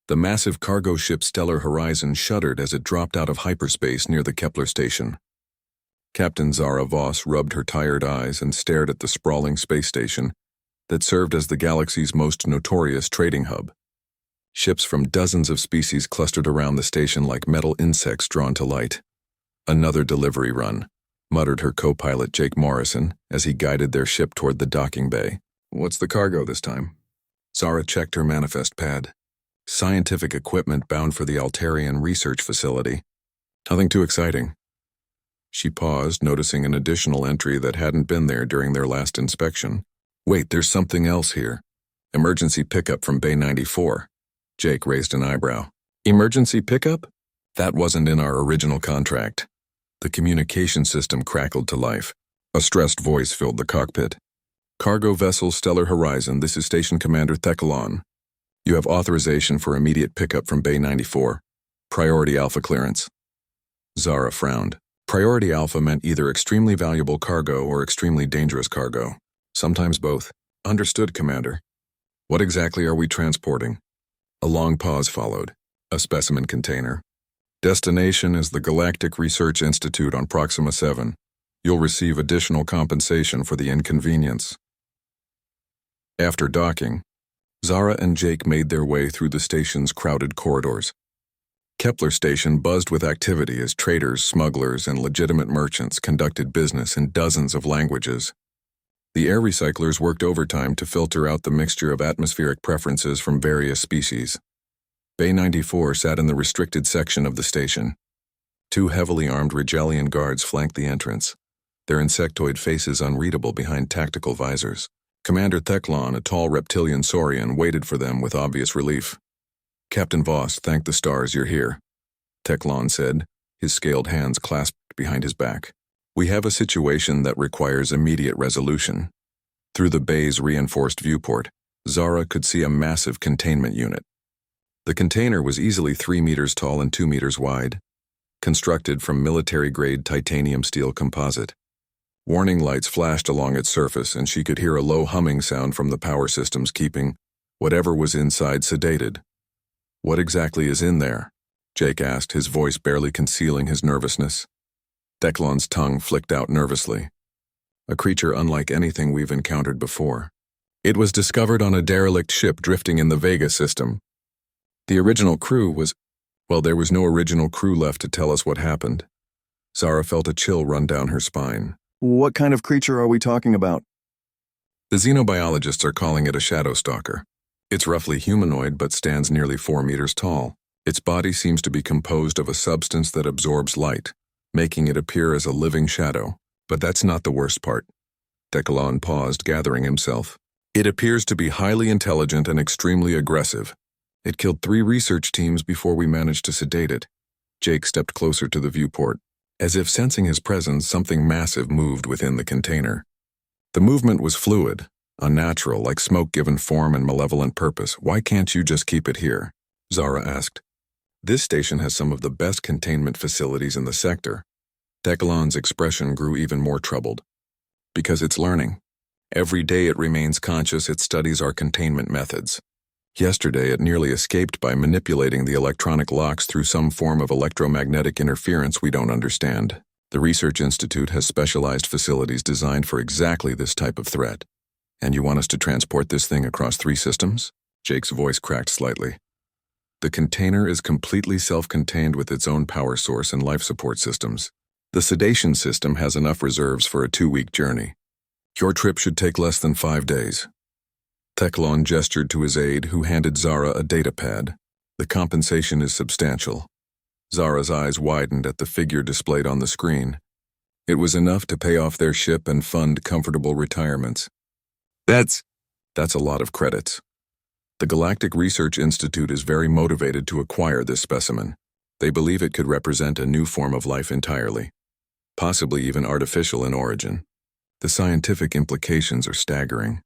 The massive cargo ship Stellar Horizon shuddered as it dropped out of hyperspace near the Kepler station. Captain Zara Voss rubbed her tired eyes and stared at the sprawling space station that served as the galaxy's most notorious trading hub. Ships from dozens of species clustered around the station like metal insects drawn to light. "Another delivery run," muttered her co-pilot Jake Morrison as he guided their ship toward the docking bay. "What's the cargo this time?" Zara checked her manifest pad. Scientific equipment bound for the Altarian research facility. Nothing too exciting. She paused, noticing an additional entry that hadn't been there during their last inspection. "Wait, there's something else here. Emergency pickup from Bay 94. Jake raised an eyebrow. "Emergency pickup? That wasn't in our original contract." The communication system crackled to life. A stressed voice filled the cockpit. "Cargo vessel Stellar Horizon, this is Station Commander Theckalon. You have authorization for immediate pickup from Bay 94. Priority Alpha clearance." Zara frowned. Priority Alpha meant either extremely valuable cargo or extremely dangerous cargo. Sometimes both. "Understood, Commander. What exactly are we transporting?" A long pause followed. "A specimen container. Destination is the Galactic Research Institute on Proxima 7. You'll receive additional compensation for the inconvenience." After docking, Zara and Jake made their way through the station's crowded corridors. Kepler Station buzzed with activity as traders, smugglers, and legitimate merchants conducted business in dozens of languages. The air recyclers worked overtime to filter out the mixture of atmospheric preferences from various species. Bay 94 sat in the restricted section of the station. Two heavily armed Rigelian guards flanked the entrance, their insectoid faces unreadable behind tactical visors. Commander Theckalon, a tall reptilian saurian, waited for them with obvious relief. "Captain Voss, thank the stars you're here," Theckalon said, his scaled hands clasped behind his back. "We have a situation that requires immediate resolution." Through the bay's reinforced viewport, Zara could see a massive containment unit. The container was easily 3 meters tall and 2 meters wide, constructed from military-grade titanium steel composite. Warning lights flashed along its surface, and she could hear a low humming sound from the power systems keeping whatever was inside sedated. "What exactly is in there?" Jake asked, his voice barely concealing his nervousness. Theckalon's tongue flicked out nervously. "A creature unlike anything we've encountered before. It was discovered on a derelict ship drifting in the Vega system. The original crew was... Well, there was no original crew left to tell us what happened." Zara felt a chill run down her spine. "What kind of creature are we talking about?" The xenobiologists are calling it a shadow stalker. It's roughly humanoid but stands nearly 4 meters tall. Its body seems to be composed of a substance that absorbs light, making it appear as a living shadow. But that's not the worst part. Theckalon paused, gathering himself. "It appears to be highly intelligent and extremely aggressive. It killed 3 research teams before we managed to sedate it." Jake stepped closer to the viewport. As if sensing his presence, something massive moved within the container. The movement was fluid, unnatural, like smoke given form and malevolent purpose. "Why can't you just keep it here?" Zara asked. "This station has some of the best containment facilities in the sector." Theckalon's expression grew even more troubled. "Because it's learning. Every day it remains conscious, it studies our containment methods. Yesterday it nearly escaped by manipulating the electronic locks through some form of electromagnetic interference we don't understand. The Research Institute has specialized facilities designed for exactly this type of threat. And you want us to transport this thing across 3 systems?" Jake's voice cracked slightly. "The container is completely self-contained with its own power source and life support systems. The sedation system has enough reserves for a 2-week journey. Your trip should take less than 5 days." Theckalon gestured to his aide, who handed Zara a data pad. "The compensation is substantial." Zara's eyes widened at the figure displayed on the screen. It was enough to pay off their ship and fund comfortable retirements. That's a lot of credits. The Galactic Research Institute is very motivated to acquire this specimen. They believe it could represent a new form of life entirely, possibly even artificial in origin. The scientific implications are staggering.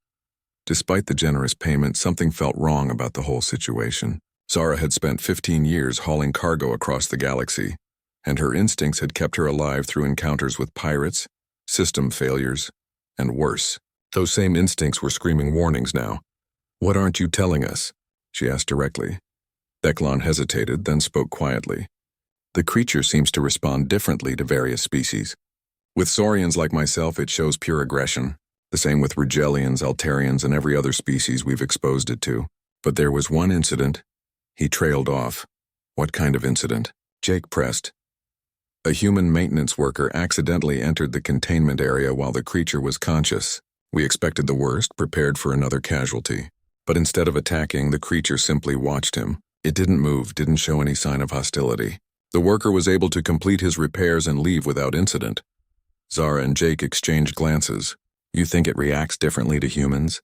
Despite the generous payment, something felt wrong about the whole situation. Zara had spent 15 years hauling cargo across the galaxy, and her instincts had kept her alive through encounters with pirates, system failures, and worse. Those same instincts were screaming warnings now. "What aren't you telling us?" she asked directly. Theclon hesitated, then spoke quietly. The creature seems to respond differently to various species. With saurians like myself, it shows pure aggression. The same with Rigelians, Altarians, and every other species we've exposed it to. But there was one incident. He trailed off. What kind of incident? Jake pressed. A human maintenance worker accidentally entered the containment area while the creature was conscious. We expected the worst, prepared for another casualty. But instead of attacking, the creature simply watched him. It didn't move, didn't show any sign of hostility. The worker was able to complete his repairs and leave without incident. Zara and Jake exchanged glances. You think it reacts differently to humans?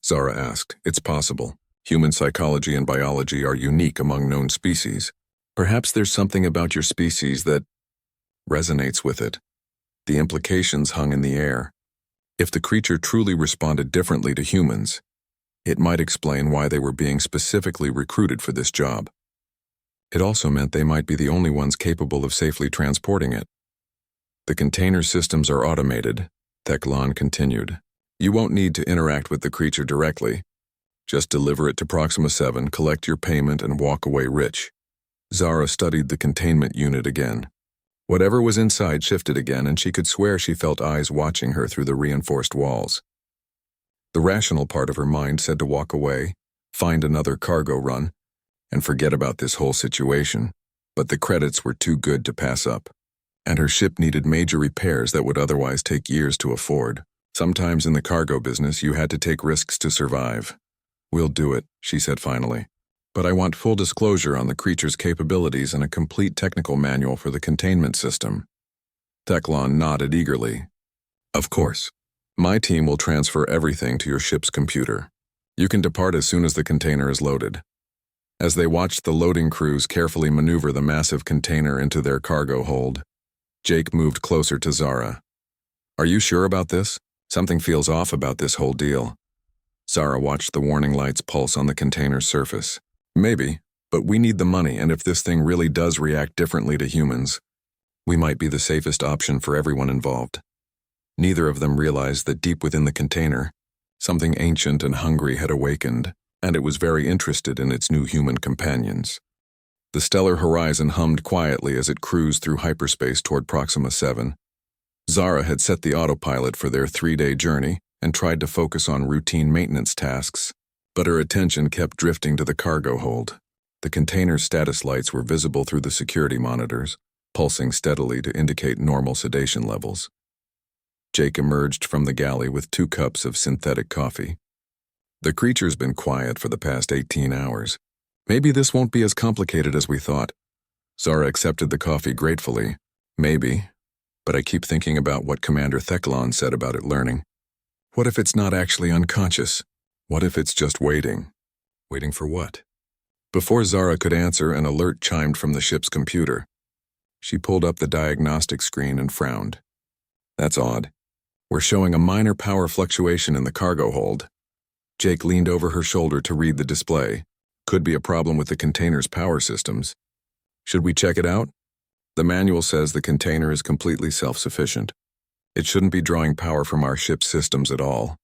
Zara asked. It's possible. Human psychology and biology are unique among known species. Perhaps there's something about your species that resonates with it. The implications hung in the air. If the creature truly responded differently to humans, it might explain why they were being specifically recruited for this job. It also meant they might be the only ones capable of safely transporting it. The container systems are automated, Theclon continued. You won't need to interact with the creature directly. Just deliver it to Proxima 7, collect your payment, and walk away rich. Zara studied the containment unit again. Whatever was inside shifted again, and she could swear she felt eyes watching her through the reinforced walls. The rational part of her mind said to walk away, find another cargo run, and forget about this whole situation, but the credits were too good to pass up. And her ship needed major repairs that would otherwise take years to afford. Sometimes in the cargo business, you had to take risks to survive. We'll do it, she said finally. But I want full disclosure on the creature's capabilities and a complete technical manual for the containment system. Theclon nodded eagerly. Of course. My team will transfer everything to your ship's computer. You can depart as soon as the container is loaded. As they watched the loading crews carefully maneuver the massive container into their cargo hold, Jake moved closer to Zara. Are you sure about this? Something feels off about this whole deal. Zara watched the warning lights pulse on the container's surface. Maybe, but we need the money, and if this thing really does react differently to humans, we might be the safest option for everyone involved. Neither of them realized that deep within the container, something ancient and hungry had awakened, and it was very interested in its new human companions. The stellar horizon hummed quietly as it cruised through hyperspace toward Proxima 7. Zara had set the autopilot for their 3-day journey and tried to focus on routine maintenance tasks, but her attention kept drifting to the cargo hold. The container's status lights were visible through the security monitors, pulsing steadily to indicate normal sedation levels. Jake emerged from the galley with 2 cups of synthetic coffee. The creature's been quiet for the past 18 hours. Maybe this won't be as complicated as we thought. Zara accepted the coffee gratefully. Maybe, but I keep thinking about what Commander Theclon said about it learning. What if it's not actually unconscious? What if it's just waiting? Waiting for what? Before Zara could answer, an alert chimed from the ship's computer. She pulled up the diagnostic screen and frowned. That's odd. We're showing a minor power fluctuation in the cargo hold. Jake leaned over her shoulder to read the display. Could be a problem with the container's power systems. Should we check it out? The manual says the container is completely self-sufficient. It shouldn't be drawing power from our ship's systems at all.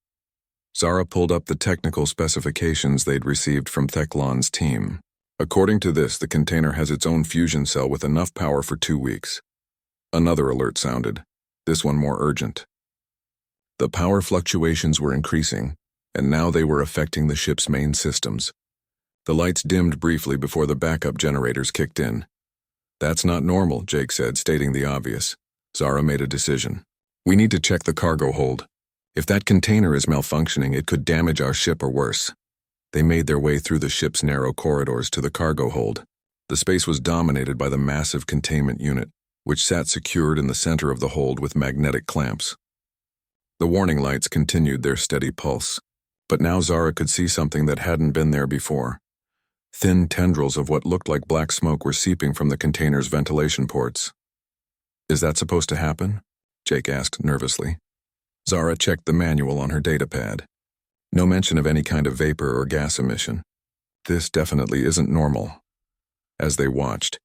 Zara pulled up the technical specifications they'd received from Theclon's team. According to this, the container has its own fusion cell with enough power for 2 weeks. Another alert sounded, this one more urgent. The power fluctuations were increasing, and now they were affecting the ship's main systems. The lights dimmed briefly before the backup generators kicked in. That's not normal, Jake said, stating the obvious. Zara made a decision. We need to check the cargo hold. If that container is malfunctioning, it could damage our ship or worse. They made their way through the ship's narrow corridors to the cargo hold. The space was dominated by the massive containment unit, which sat secured in the center of the hold with magnetic clamps. The warning lights continued their steady pulse, but now Zara could see something that hadn't been there before. Thin tendrils of what looked like black smoke were seeping from the container's ventilation ports. Is that supposed to happen? Jake asked nervously. Zara checked the manual on her datapad. No mention of any kind of vapor or gas emission. This definitely isn't normal. As they watched,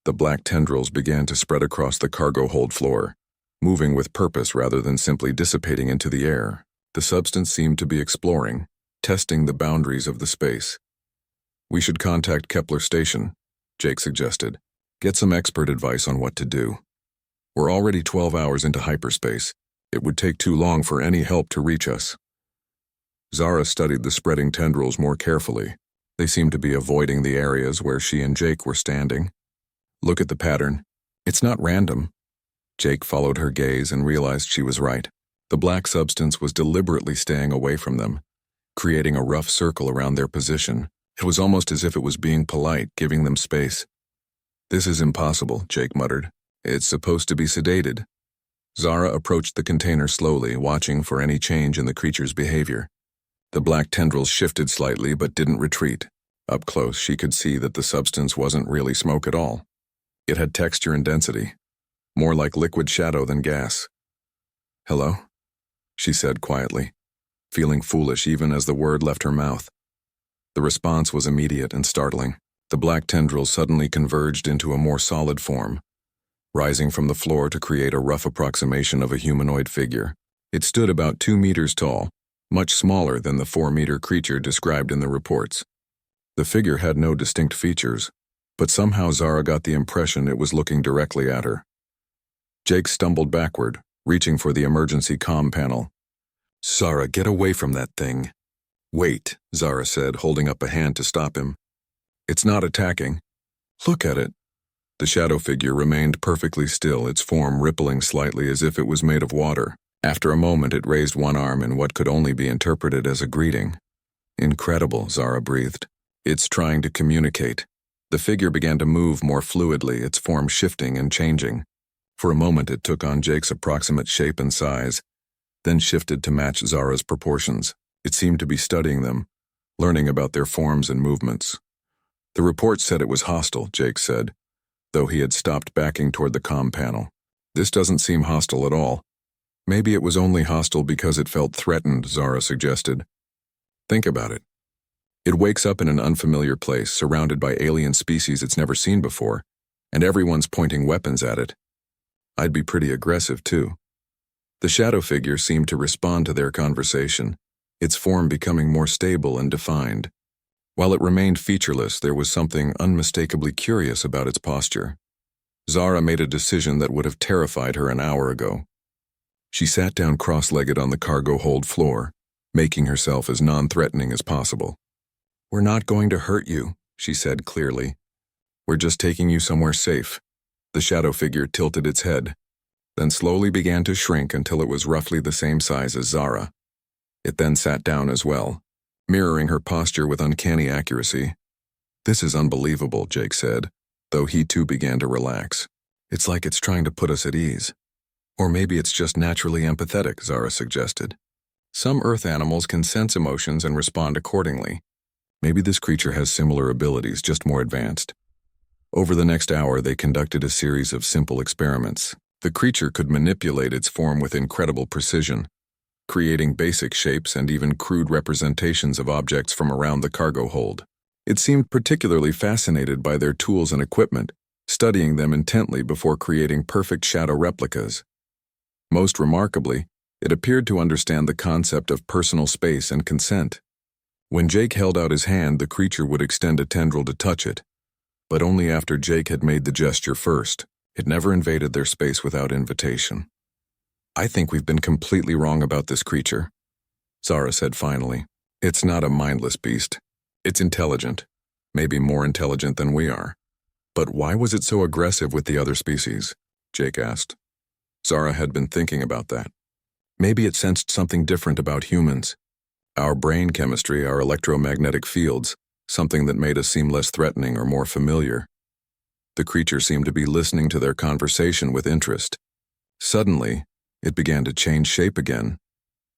the black tendrils began to spread across the cargo hold floor, moving with purpose rather than simply dissipating into the air. The substance seemed to be exploring, testing the boundaries of the space. We should contact Kepler Station, Jake suggested. Get some expert advice on what to do. We're already 12 hours into hyperspace. It would take too long for any help to reach us. Zara studied the spreading tendrils more carefully. They seemed to be avoiding the areas where she and Jake were standing. Look at the pattern. It's not random. Jake followed her gaze and realized she was right. The black substance was deliberately staying away from them, creating a rough circle around their position. It was almost as if it was being polite, giving them space. This is impossible, Jake muttered. It's supposed to be sedated. Zara approached the container slowly, watching for any change in the creature's behavior. The black tendrils shifted slightly but didn't retreat. Up close, she could see that the substance wasn't really smoke at all. It had texture and density, more like liquid shadow than gas. "Hello?" she said quietly, feeling foolish even as the word left her mouth. The response was immediate and startling. The black tendrils suddenly converged into a more solid form, rising from the floor to create a rough approximation of a humanoid figure. It stood about 2 meters tall, much smaller than the 4-meter creature described in the reports. The figure had no distinct features, but somehow Zara got the impression it was looking directly at her. Jake stumbled backward, reaching for the emergency comm panel. "Zara, get away from that thing." "Wait," Zara said, holding up a hand to stop him. "It's not attacking. Look at it." The shadow figure remained perfectly still, its form rippling slightly as if it was made of water. After a moment, it raised one arm in what could only be interpreted as a greeting. "Incredible," Zara breathed. "It's trying to communicate." The figure began to move more fluidly, its form shifting and changing. For a moment, it took on Jake's approximate shape and size, then shifted to match Zara's proportions. It seemed to be studying them, learning about their forms and movements. "The report said it was hostile," Jake said, though he had stopped backing toward the comm panel. "This doesn't seem hostile at all." "Maybe it was only hostile because it felt threatened," Zara suggested. "Think about it. It wakes up in an unfamiliar place, surrounded by alien species it's never seen before, and everyone's pointing weapons at it. I'd be pretty aggressive, too." The shadow figure seemed to respond to their conversation, its form becoming more stable and defined. While it remained featureless, there was something unmistakably curious about its posture. Zara made a decision that would have terrified her an hour ago. She sat down cross-legged on the cargo hold floor, making herself as non-threatening as possible. "We're not going to hurt you," she said clearly. "We're just taking you somewhere safe." The shadow figure tilted its head, then slowly began to shrink until it was roughly the same size as Zara. It then sat down as well, mirroring her posture with uncanny accuracy. "This is unbelievable," Jake said, though he too began to relax. "It's like it's trying to put us at ease. Or maybe it's just naturally empathetic," Zara suggested. "Some Earth animals can sense emotions and respond accordingly. Maybe this creature has similar abilities, just more advanced." Over the next hour, they conducted a series of simple experiments. The creature could manipulate its form with incredible precision, creating basic shapes and even crude representations of objects from around the cargo hold. It seemed particularly fascinated by their tools and equipment, studying them intently before creating perfect shadow replicas. Most remarkably, it appeared to understand the concept of personal space and consent. When Jake held out his hand, the creature would extend a tendril to touch it, but only after Jake had made the gesture first. It never invaded their space without invitation. "I think we've been completely wrong about this creature," Zara said finally. "It's not a mindless beast. It's intelligent, maybe more intelligent than we are. But why was it so aggressive with the other species?" Jake asked. Zara had been thinking about that. Maybe it sensed something different about humans. Our brain chemistry, our electromagnetic fields, something that made us seem less threatening or more familiar. The creature seemed to be listening to their conversation with interest. Suddenly, it began to change shape again,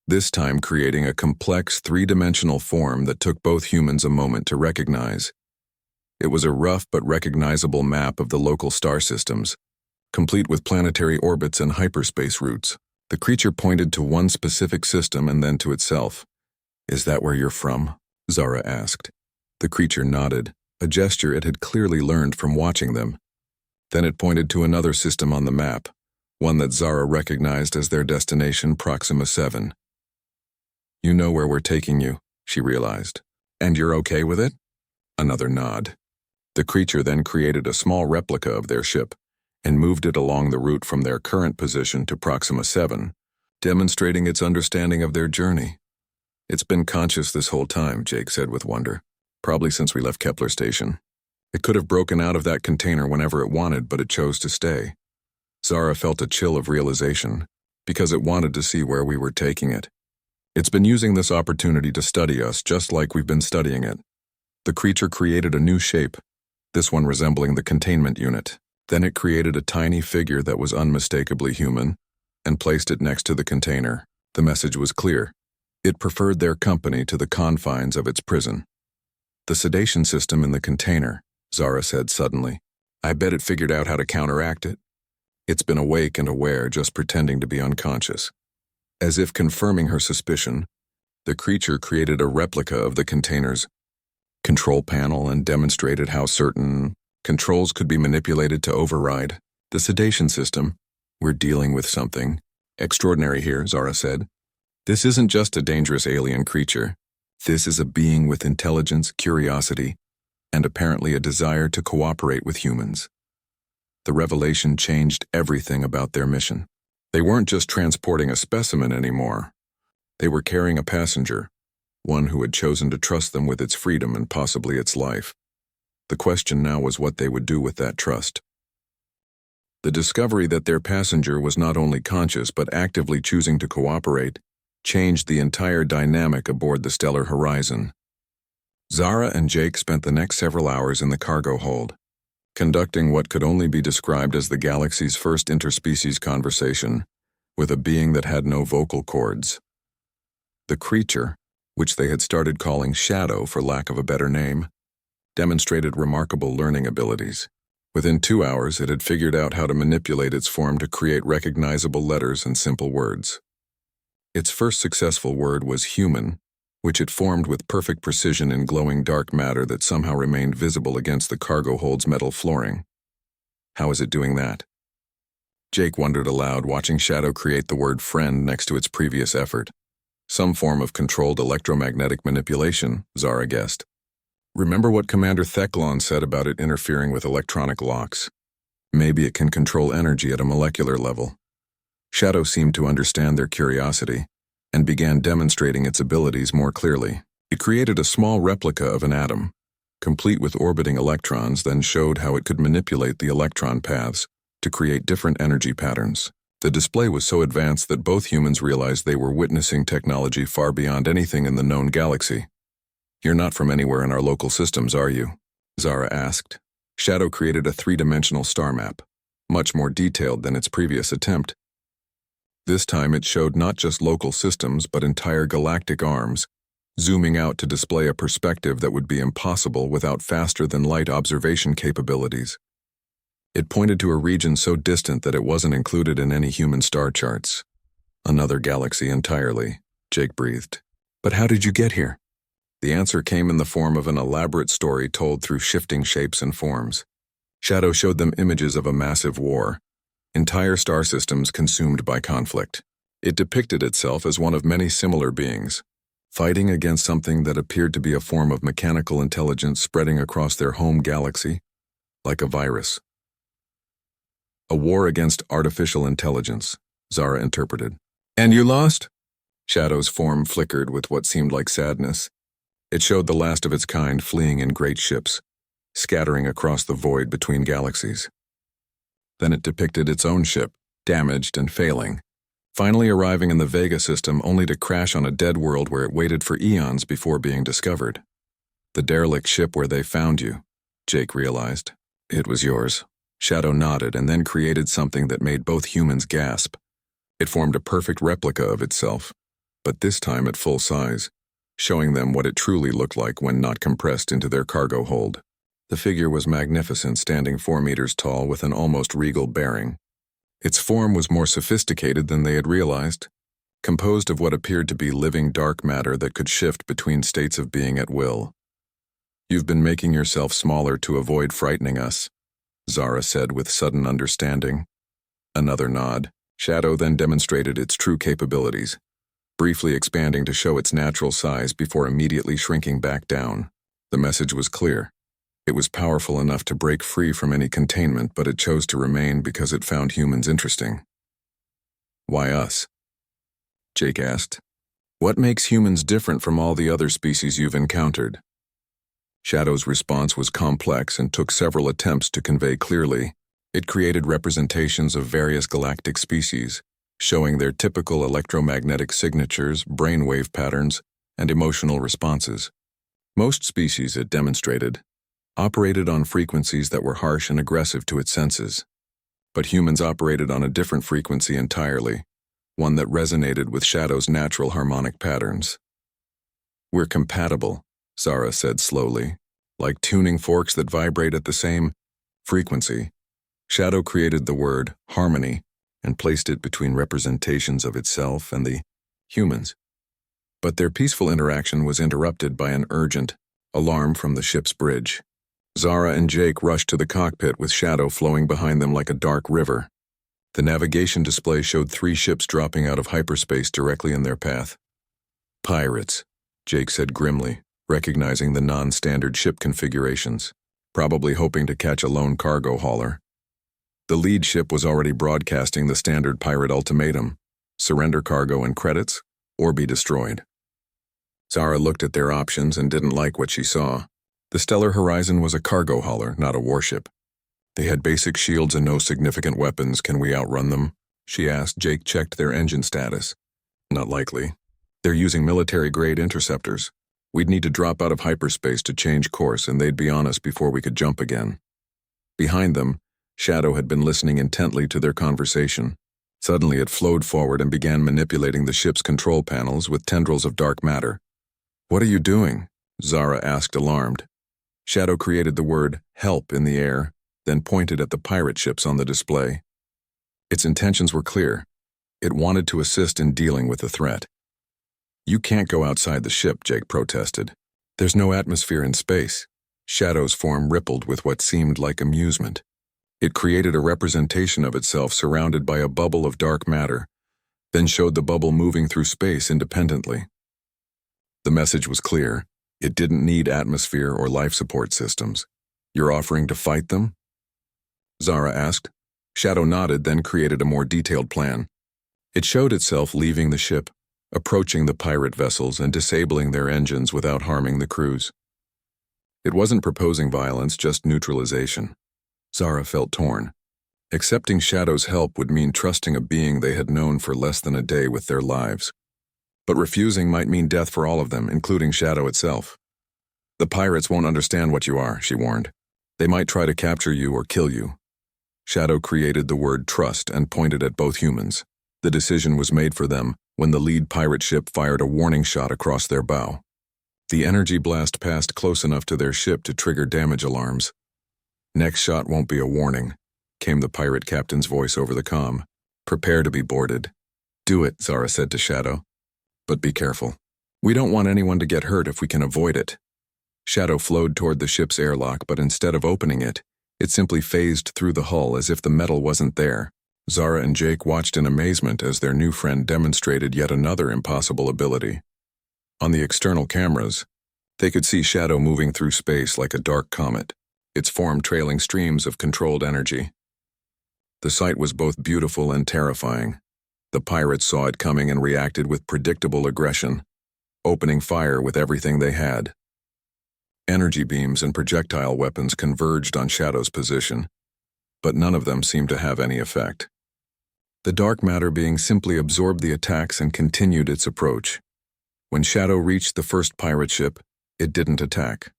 this time creating a complex three-dimensional form that took both humans a moment to recognize. It was a rough but recognizable map of the local star systems, complete with planetary orbits and hyperspace routes. The creature pointed to one specific system and then to itself. "Is that where you're from?" Zara asked. The creature nodded, a gesture it had clearly learned from watching them. Then it pointed to another system on the map, one that Zara recognized as their destination, Proxima 7. "You know where we're taking you," she realized. "And you're okay with it?" Another nod. The creature then created a small replica of their ship and moved it along the route from their current position to Proxima 7, demonstrating its understanding of their journey. It's been conscious this whole time, Jake said with wonder. Probably since we left Kepler Station. It could have broken out of that container whenever it wanted, but it chose to stay. Zara felt a chill of realization, because it wanted to see where we were taking it. It's been using this opportunity to study us just like we've been studying it. The creature created a new shape, this one resembling the containment unit. Then it created a tiny figure that was unmistakably human, and placed it next to the container. The message was clear. It preferred their company to the confines of its prison. The sedation system in the container, Zara said suddenly. I bet it figured out how to counteract it. It's been awake and aware, just pretending to be unconscious. As if confirming her suspicion, the creature created a replica of the container's control panel and demonstrated how certain controls could be manipulated to override the sedation system. We're dealing with something extraordinary here, Zara said. This isn't just a dangerous alien creature. This is a being with intelligence, curiosity, and apparently a desire to cooperate with humans. The revelation changed everything about their mission. They weren't just transporting a specimen anymore. They were carrying a passenger, one who had chosen to trust them with its freedom and possibly its life. The question now was what they would do with that trust. The discovery that their passenger was not only conscious but actively choosing to cooperate changed the entire dynamic aboard the Stellar Horizon. Zara and Jake spent the next several hours in the cargo hold, conducting what could only be described as the galaxy's first interspecies conversation with a being that had no vocal cords. The creature, which they had started calling Shadow for lack of a better name, demonstrated remarkable learning abilities. Within 2 hours, it had figured out how to manipulate its form to create recognizable letters and simple words. Its first successful word was human, which it formed with perfect precision in glowing dark matter that somehow remained visible against the cargo hold's metal flooring. How is it doing that? Jake wondered aloud, watching Shadow create the word friend next to its previous effort. Some form of controlled electromagnetic manipulation, Zara guessed. Remember what Commander Theclon said about it interfering with electronic locks? Maybe it can control energy at a molecular level. Shadow seemed to understand their curiosity and began demonstrating its abilities more clearly. It created a small replica of an atom, complete with orbiting electrons, then showed how it could manipulate the electron paths to create different energy patterns. The display was so advanced that both humans realized they were witnessing technology far beyond anything in the known galaxy. You're not from anywhere in our local systems, are you? Zara asked. Shadow created a 3-dimensional star map, much more detailed than its previous attempt. This time it showed not just local systems but entire galactic arms, zooming out to display a perspective that would be impossible without faster-than-light observation capabilities. It pointed to a region so distant that it wasn't included in any human star charts. Another galaxy entirely, Jake breathed. But how did you get here? The answer came in the form of an elaborate story told through shifting shapes and forms. Shadow showed them images of a massive war, entire star systems consumed by conflict. It depicted itself as one of many similar beings, fighting against something that appeared to be a form of mechanical intelligence spreading across their home galaxy, like a virus. A war against artificial intelligence, Zara interpreted. And you lost? Shadow's form flickered with what seemed like sadness. It showed the last of its kind fleeing in great ships, scattering across the void between galaxies. Then it depicted its own ship, damaged and failing, finally arriving in the Vega system only to crash on a dead world where it waited for eons before being discovered. The derelict ship where they found you, Jake realized. It was yours. Shadow nodded and then created something that made both humans gasp. It formed a perfect replica of itself, but this time at full size, showing them what it truly looked like when not compressed into their cargo hold. The figure was magnificent, standing 4 meters tall with an almost regal bearing. Its form was more sophisticated than they had realized, composed of what appeared to be living dark matter that could shift between states of being at will. You've been making yourself smaller to avoid frightening us, Zara said with sudden understanding. Another nod. Shadow then demonstrated its true capabilities, briefly expanding to show its natural size before immediately shrinking back down. The message was clear. It was powerful enough to break free from any containment, but it chose to remain because it found humans interesting. Why us? Jake asked. What makes humans different from all the other species you've encountered? Shadow's response was complex and took several attempts to convey clearly. It created representations of various galactic species, showing their typical electromagnetic signatures, brainwave patterns, and emotional responses. Most species, it demonstrated, operated on frequencies that were harsh and aggressive to its senses. But humans operated on a different frequency entirely, one that resonated with Shadow's natural harmonic patterns. We're compatible, Zara said slowly, like tuning forks that vibrate at the same frequency. Shadow created the word harmony and placed it between representations of itself and the humans. But their peaceful interaction was interrupted by an urgent alarm from the ship's bridge. Zara and Jake rushed to the cockpit with Shadow flowing behind them like a dark river. The navigation display showed 3 ships dropping out of hyperspace directly in their path. Pirates, Jake said grimly, recognizing the non-standard ship configurations, probably hoping to catch a lone cargo hauler. The lead ship was already broadcasting the standard pirate ultimatum: surrender cargo and credits, or be destroyed. Zara looked at their options and didn't like what she saw. The Stellar Horizon was a cargo hauler, not a warship. They had basic shields and no significant weapons. Can we outrun them? She asked. Jake checked their engine status. Not likely. They're using military-grade interceptors. We'd need to drop out of hyperspace to change course, and they'd be on us before we could jump again. Behind them, Shadow had been listening intently to their conversation. Suddenly it flowed forward and began manipulating the ship's control panels with tendrils of dark matter. What are you doing? Zara asked, alarmed. Shadow created the word help in the air, then pointed at the pirate ships on the display. Its intentions were clear. It wanted to assist in dealing with the threat. You can't go outside the ship, Jake protested. There's no atmosphere in space. Shadow's form rippled with what seemed like amusement. It created a representation of itself surrounded by a bubble of dark matter, then showed the bubble moving through space independently. The message was clear. It didn't need atmosphere or life support systems. You're offering to fight them? Zara asked. Shadow nodded, then created a more detailed plan. It showed itself leaving the ship, approaching the pirate vessels and disabling their engines without harming the crews. It wasn't proposing violence, just neutralization. Zara felt torn. Accepting Shadow's help would mean trusting a being they had known for less than a day with their lives. But refusing might mean death for all of them, including Shadow itself. The pirates won't understand what you are, she warned. They might try to capture you or kill you. Shadow created the word trust and pointed at both humans. The decision was made for them when the lead pirate ship fired a warning shot across their bow. The energy blast passed close enough to their ship to trigger damage alarms. Next shot won't be a warning, came the pirate captain's voice over the comm. Prepare to be boarded. Do it, Zara said to Shadow. But be careful. We don't want anyone to get hurt if we can avoid it. Shadow flowed toward the ship's airlock, but instead of opening it, it simply phased through the hull as if the metal wasn't there. Zara and Jake watched in amazement as their new friend demonstrated yet another impossible ability. On the external cameras, they could see Shadow moving through space like a dark comet, its form trailing streams of controlled energy. The sight was both beautiful and terrifying. The pirates saw it coming and reacted with predictable aggression, opening fire with everything they had. Energy beams and projectile weapons converged on Shadow's position, but none of them seemed to have any effect. The dark matter being simply absorbed the attacks and continued its approach. When Shadow reached the first pirate ship, it didn't attack.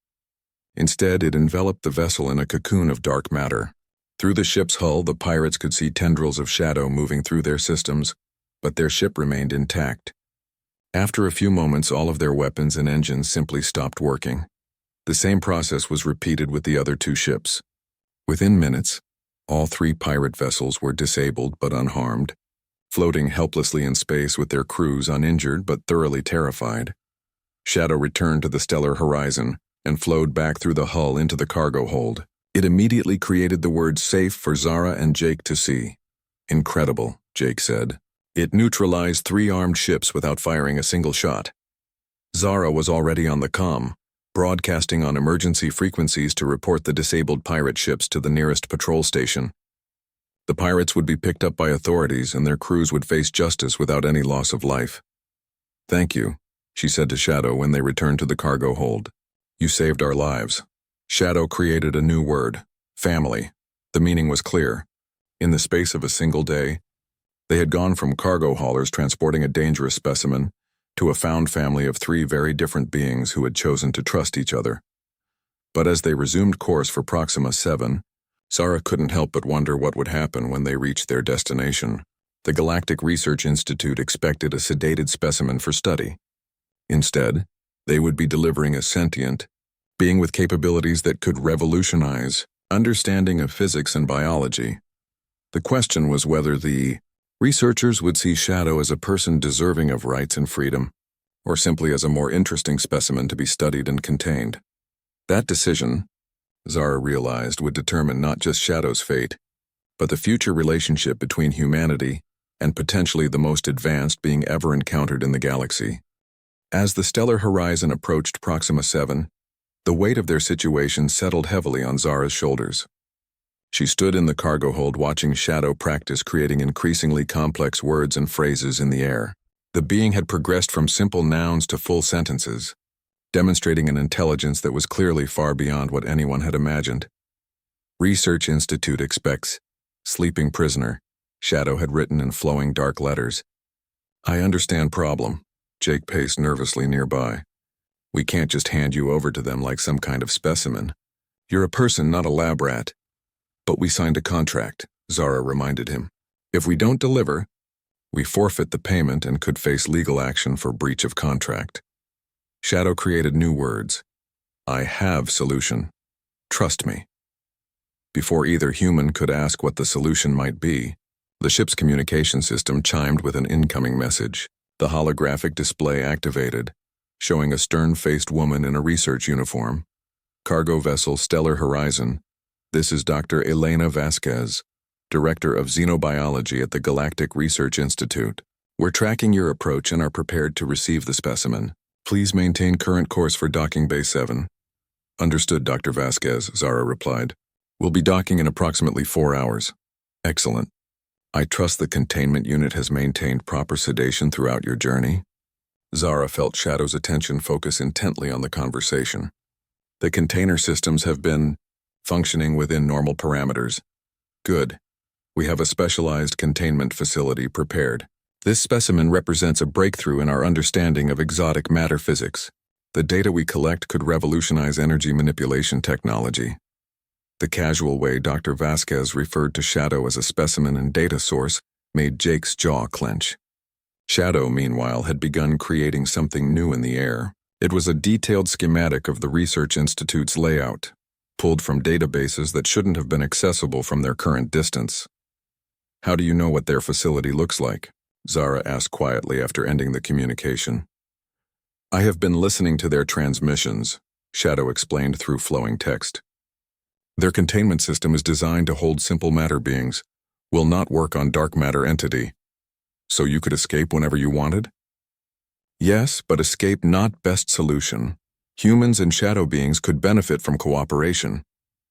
Instead, it enveloped the vessel in a cocoon of dark matter. Through the ship's hull, the pirates could see tendrils of Shadow moving through their systems, but their ship remained intact. After a few moments, all of their weapons and engines simply stopped working. The same process was repeated with the other 2 ships. Within minutes, all 3 pirate vessels were disabled but unharmed, floating helplessly in space with their crews uninjured but thoroughly terrified. Shadow returned to the Stellar Horizon and flowed back through the hull into the cargo hold. It immediately created the word safe for Zara and Jake to see. Incredible, Jake said. It neutralized 3 armed ships without firing a single shot. Zara was already on the comm. broadcasting on emergency frequencies to report the disabled pirate ships to the nearest patrol station. The pirates would be picked up by authorities and their crews would face justice without any loss of life. "Thank you," she said to Shadow when they returned to the cargo hold. "You saved our lives." Shadow created a new word, family. The meaning was clear. In the space of a single day, they had gone from cargo haulers transporting a dangerous specimen to a found family of 3 very different beings who had chosen to trust each other. But as they resumed course for Proxima 7, Zara couldn't help but wonder what would happen when they reached their destination. The Galactic Research Institute expected a sedated specimen for study. Instead, they would be delivering a sentient being with capabilities that could revolutionize understanding of physics and biology. The question was whether the researchers would see Shadow as a person deserving of rights and freedom, or simply as a more interesting specimen to be studied and contained. That decision, Zara realized, would determine not just Shadow's fate, but the future relationship between humanity and potentially the most advanced being ever encountered in the galaxy. As the stellar horizon approached Proxima 7, the weight of their situation settled heavily on Zara's shoulders. She stood in the cargo hold watching Shadow practice creating increasingly complex words and phrases in the air. The being had progressed from simple nouns to full sentences, demonstrating an intelligence that was clearly far beyond what anyone had imagined. "Research Institute expects sleeping prisoner," Shadow had written in flowing dark letters. "I understand problem," Jake paced nervously nearby. "We can't just hand you over to them like some kind of specimen. You're a person, not a lab rat." "But we signed a contract," Zara reminded him. "If we don't deliver, we forfeit the payment and could face legal action for breach of contract." Shadow created new words. "I have solution. Trust me." Before either human could ask what the solution might be, the ship's communication system chimed with an incoming message. The holographic display activated, showing a stern-faced woman in a research uniform. "Cargo vessel Stellar Horizon. This is Dr. Elena Vasquez, Director of Xenobiology at the Galactic Research Institute. We're tracking your approach and are prepared to receive the specimen. Please maintain current course for docking Bay 7. "Understood, Dr. Vasquez," Zara replied. "We'll be docking in approximately 4 hours. "Excellent. I trust the containment unit has maintained proper sedation throughout your journey." Zara felt Shadow's attention focus intently on the conversation. "The container systems have been functioning within normal parameters." "Good. We have a specialized containment facility prepared. This specimen represents a breakthrough in our understanding of exotic matter physics. The data we collect could revolutionize energy manipulation technology." The casual way Dr. Vasquez referred to Shadow as a specimen and data source made Jake's jaw clench. Shadow, meanwhile, had begun creating something new in the air. It was a detailed schematic of the Research Institute's layout, pulled from databases that shouldn't have been accessible from their current distance. "How do you know what their facility looks like?" Zara asked quietly after ending the communication. "I have been listening to their transmissions," Shadow explained through flowing text. "Their containment system is designed to hold simple matter beings, will not work on dark matter entity. So you could escape whenever you wanted?" "Yes, but escape not best solution. Humans and shadow beings could benefit from cooperation.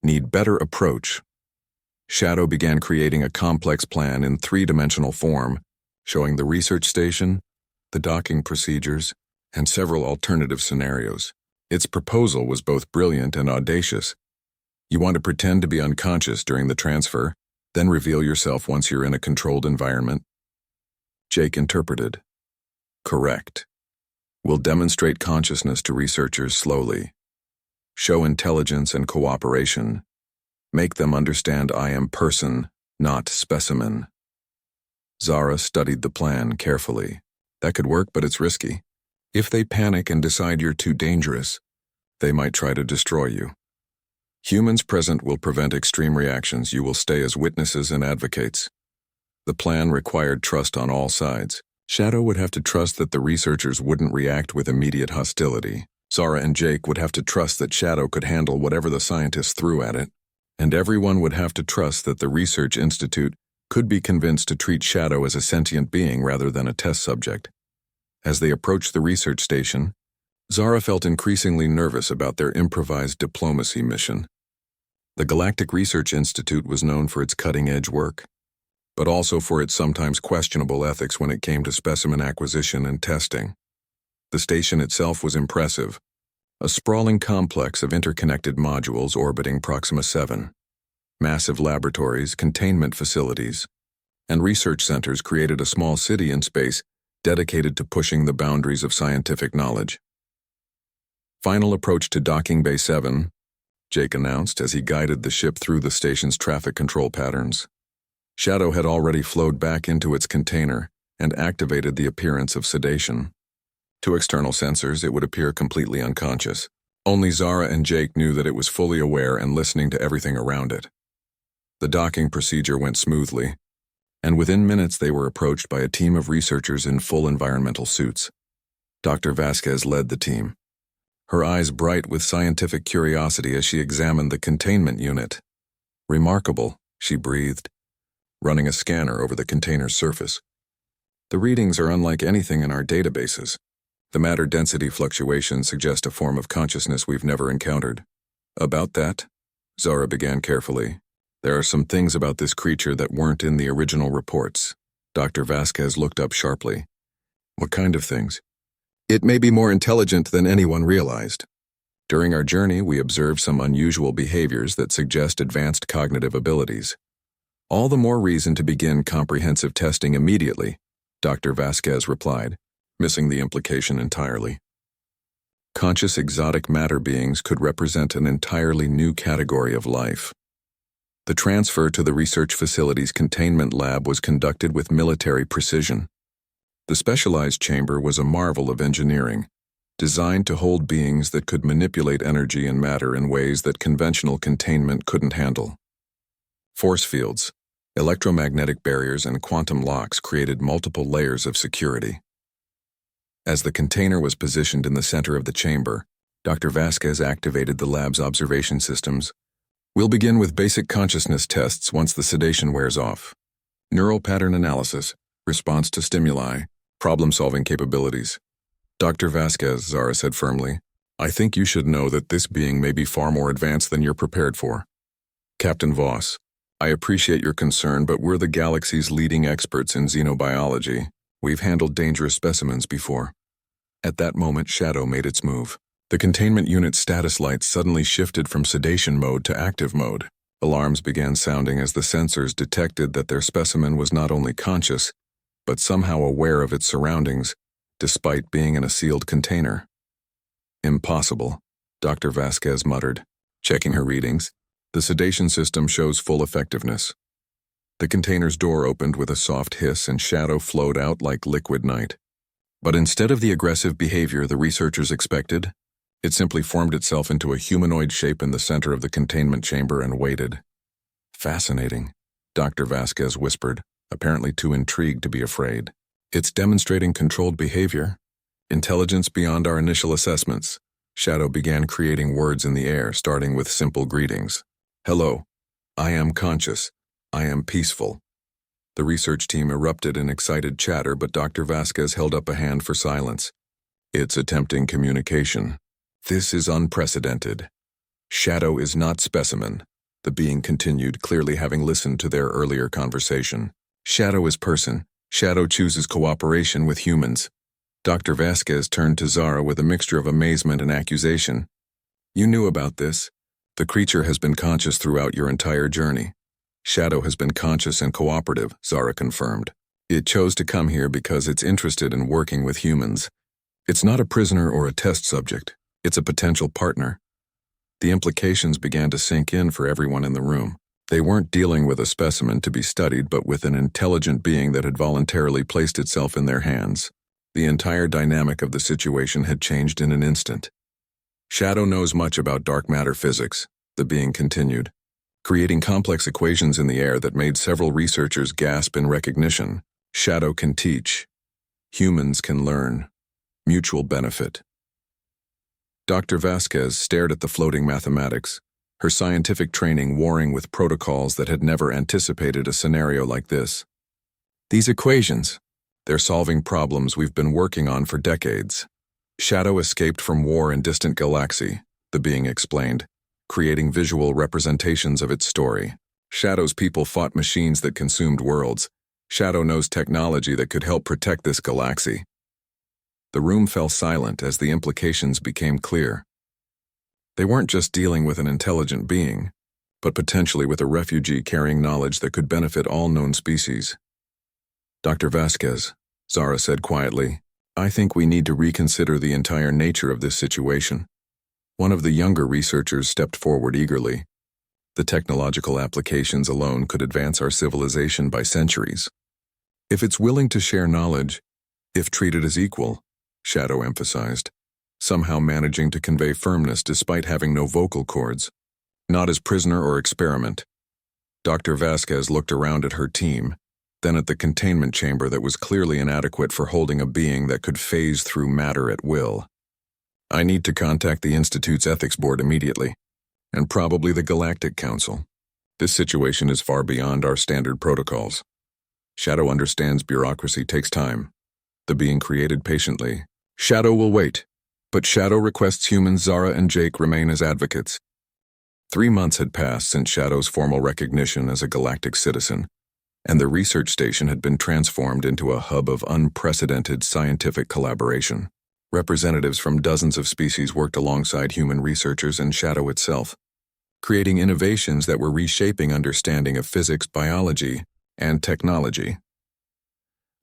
Need better approach." Shadow began creating a complex plan in 3-dimensional form, showing the research station, the docking procedures, and several alternative scenarios. Its proposal was both brilliant and audacious. You want to pretend to be unconscious during the transfer, then reveal yourself once you're in a controlled environment? Jake interpreted. "Correct. We'll demonstrate consciousness to researchers slowly. Show intelligence and cooperation. Make them understand I am person, not specimen." Zara studied the plan carefully. That could work, but it's risky. If they panic and decide you're too dangerous, they might try to destroy you. Humans present will prevent extreme reactions. You will stay as witnesses and advocates. The plan required trust on all sides. Shadow would have to trust that the researchers wouldn't react with immediate hostility. Zara and Jake would have to trust that Shadow could handle whatever the scientists threw at it. And everyone would have to trust that the Research Institute could be convinced to treat Shadow as a sentient being rather than a test subject. As they approached the research station, Zara felt increasingly nervous about their improvised diplomacy mission. The Galactic Research Institute was known for its cutting-edge work, but also for its sometimes questionable ethics when it came to specimen acquisition and testing. The station itself was impressive, a sprawling complex of interconnected modules orbiting Proxima 7. Massive laboratories, containment facilities, and research centers created a small city in space dedicated to pushing the boundaries of scientific knowledge. Final approach to Docking Bay 7, Jake announced as he guided the ship through the station's traffic control patterns. Shadow had already flowed back into its container and activated the appearance of sedation. To external sensors, it would appear completely unconscious. Only Zara and Jake knew that it was fully aware and listening to everything around it. The docking procedure went smoothly, and within minutes they were approached by a team of researchers in full environmental suits. Dr. Vasquez led the team, her eyes bright with scientific curiosity as she examined the containment unit. "Remarkable," she breathed, running a scanner over the container's surface. "The readings are unlike anything in our databases. The matter density fluctuations suggest a form of consciousness we've never encountered." "About that," Zara began carefully, "there are some things about this creature that weren't in the original reports." Dr. Vasquez looked up sharply. "What kind of things?" "It may be more intelligent than anyone realized. During our journey, we observed some unusual behaviors that suggest advanced cognitive abilities. All the more reason to begin comprehensive testing immediately," Dr. Vasquez replied, missing the implication entirely. Conscious exotic matter beings could represent an entirely new category of life. The transfer to the research facility's containment lab was conducted with military precision. The specialized chamber was a marvel of engineering, designed to hold beings that could manipulate energy and matter in ways that conventional containment couldn't handle. Force fields, electromagnetic barriers, and quantum locks created multiple layers of security. As the container was positioned in the center of the chamber, Dr. Vasquez activated the lab's observation systems. "We'll begin with basic consciousness tests once the sedation wears off. Neural pattern analysis, response to stimuli, problem-solving capabilities." "Dr. Vasquez," Zara said firmly, "I think you should know that this being may be far more advanced than you're prepared for. Captain Voss, I appreciate your concern, but we're the galaxy's leading experts in xenobiology. We've handled dangerous specimens before." At that moment, Shadow made its move. The containment unit's status lights suddenly shifted from sedation mode to active mode. Alarms began sounding as the sensors detected that their specimen was not only conscious, but somehow aware of its surroundings, despite being in a sealed container. "Impossible," Dr. Vasquez muttered, checking her readings. "The sedation system shows full effectiveness." The container's door opened with a soft hiss and Shadow flowed out like liquid night. But instead of the aggressive behavior the researchers expected, it simply formed itself into a humanoid shape in the center of the containment chamber and waited. "Fascinating," Dr. Vasquez whispered, apparently too intrigued to be afraid. "It's demonstrating controlled behavior. Intelligence beyond our initial assessments." Shadow began creating words in the air, starting with simple greetings. "Hello. I am conscious. I am peaceful." The research team erupted in excited chatter, but Dr. Vasquez held up a hand for silence. "It's attempting communication. This is unprecedented. Shadow is not specimen," the being continued, clearly having listened to their earlier conversation. "Shadow is person. Shadow chooses cooperation with humans." Dr. Vasquez turned to Zara with a mixture of amazement and accusation. "You knew about this. The creature has been conscious throughout your entire journey." "Shadow has been conscious and cooperative," Zara confirmed. "It chose to come here because it's interested in working with humans. It's not a prisoner or a test subject. It's a potential partner." The implications began to sink in for everyone in the room. They weren't dealing with a specimen to be studied, but with an intelligent being that had voluntarily placed itself in their hands. The entire dynamic of the situation had changed in an instant. "Shadow knows much about dark matter physics," the being continued, creating complex equations in the air that made several researchers gasp in recognition. "Shadow can teach. Humans can learn. Mutual benefit." Dr. Vasquez stared at the floating mathematics, her scientific training warring with protocols that had never anticipated a scenario like this. "These equations, they're solving problems we've been working on for decades. Shadow escaped from war in distant galaxy, the being explained, creating visual representations of its story. Shadow's people fought machines that consumed worlds. Shadow knows technology that could help protect this galaxy. The room fell silent as the implications became clear. They weren't just dealing with an intelligent being, but potentially with a refugee carrying knowledge that could benefit all known species. Dr. Vasquez, Zara said quietly, I think we need to reconsider the entire nature of this situation. One of the younger researchers stepped forward eagerly. The technological applications alone could advance our civilization by centuries. If it's willing to share knowledge, if treated as equal, Shadow emphasized, somehow managing to convey firmness despite having no vocal cords, not as prisoner or experiment. Dr. Vasquez looked around at her team, then at the containment chamber that was clearly inadequate for holding a being that could phase through matter at will. I need to contact the Institute's ethics board immediately, and probably the Galactic Council. This situation is far beyond our standard protocols. Shadow understands bureaucracy takes time. The being created patiently. Shadow will wait, but Shadow requests humans Zara and Jake remain as advocates. 3 months had passed since Shadow's formal recognition as a galactic citizen, and the research station had been transformed into a hub of unprecedented scientific collaboration. Representatives from dozens of species worked alongside human researchers and Shadow itself, creating innovations that were reshaping understanding of physics, biology, and technology.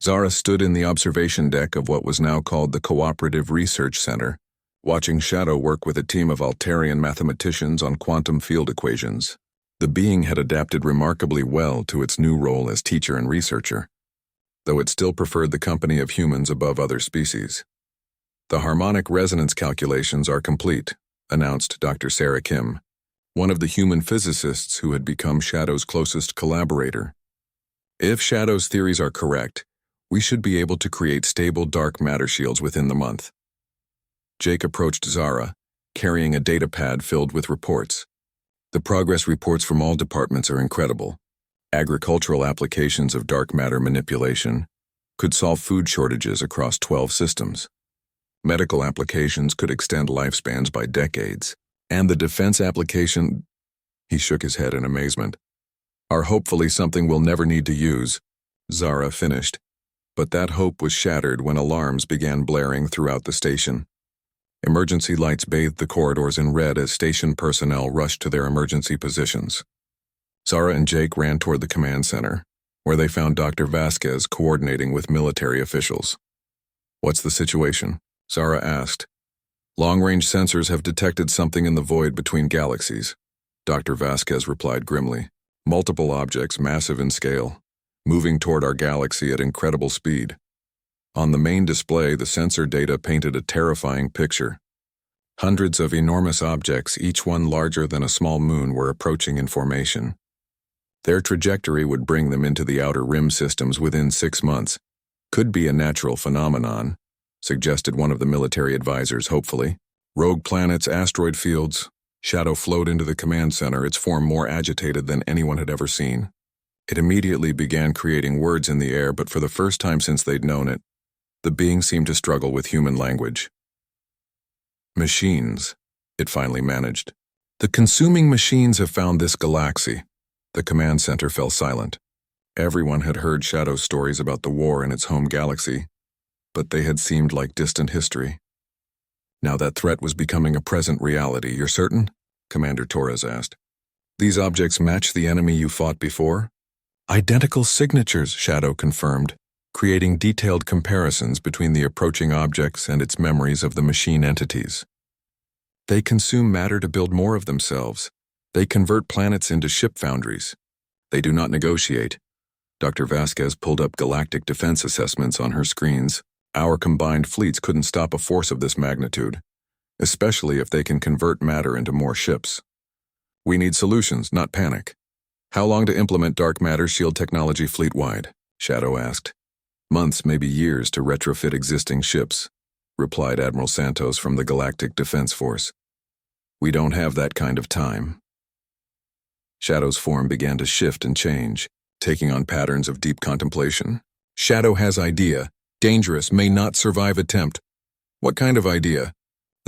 Zara stood in the observation deck of what was now called the Cooperative Research Center, watching Shadow work with a team of Altarian mathematicians on quantum field equations. The being had adapted remarkably well to its new role as teacher and researcher, though it still preferred the company of humans above other species. The harmonic resonance calculations are complete, announced Dr. Sarah Kim, one of the human physicists who had become Shadow's closest collaborator. If Shadow's theories are correct, we should be able to create stable dark matter shields within the month. Jake approached Zara, carrying a data pad filled with reports. The progress reports from all departments are incredible. Agricultural applications of dark matter manipulation could solve food shortages across 12 systems. Medical applications could extend lifespans by decades. And the defense application, he shook his head in amazement, are hopefully something we'll never need to use, Zara finished. But that hope was shattered when alarms began blaring throughout the station. Emergency lights bathed the corridors in red as station personnel rushed to their emergency positions. Zara and Jake ran toward the command center, where they found Dr. Vasquez coordinating with military officials. What's the situation? Zara asked. Long-range sensors have detected something in the void between galaxies, Dr. Vasquez replied grimly. Multiple objects, massive in scale, moving toward our galaxy at incredible speed. On the main display, the sensor data painted a terrifying picture. Hundreds of enormous objects, each one larger than a small moon, were approaching in formation. Their trajectory would bring them into the outer rim systems within 6 months. Could be a natural phenomenon, suggested one of the military advisors hopefully. Rogue planets, asteroid fields. Shadow flowed into the command center, its form more agitated than anyone had ever seen. It immediately began creating words in the air, but for the first time since they'd known it, the being seemed to struggle with human language. Machines, it finally managed. The consuming machines have found this galaxy. The command center fell silent. Everyone had heard Shadow's stories about the war in its home galaxy, but they had seemed like distant history. Now that threat was becoming a present reality, you're certain? Commander Torres asked. These objects match the enemy you fought before? Identical signatures, Shadow confirmed, creating detailed comparisons between the approaching objects and its memories of the machine entities. They consume matter to build more of themselves. They convert planets into ship foundries. They do not negotiate. Dr. Vasquez pulled up galactic defense assessments on her screens. Our combined fleets couldn't stop a force of this magnitude, especially if they can convert matter into more ships. We need solutions, not panic. How long to implement dark matter shield technology fleet-wide? Shadow asked. Months, maybe years, to retrofit existing ships, replied Admiral Santos from the Galactic Defense Force. We don't have that kind of time. Shadow's form began to shift and change, taking on patterns of deep contemplation. Shadow has idea. Dangerous, may not survive attempt. What kind of idea?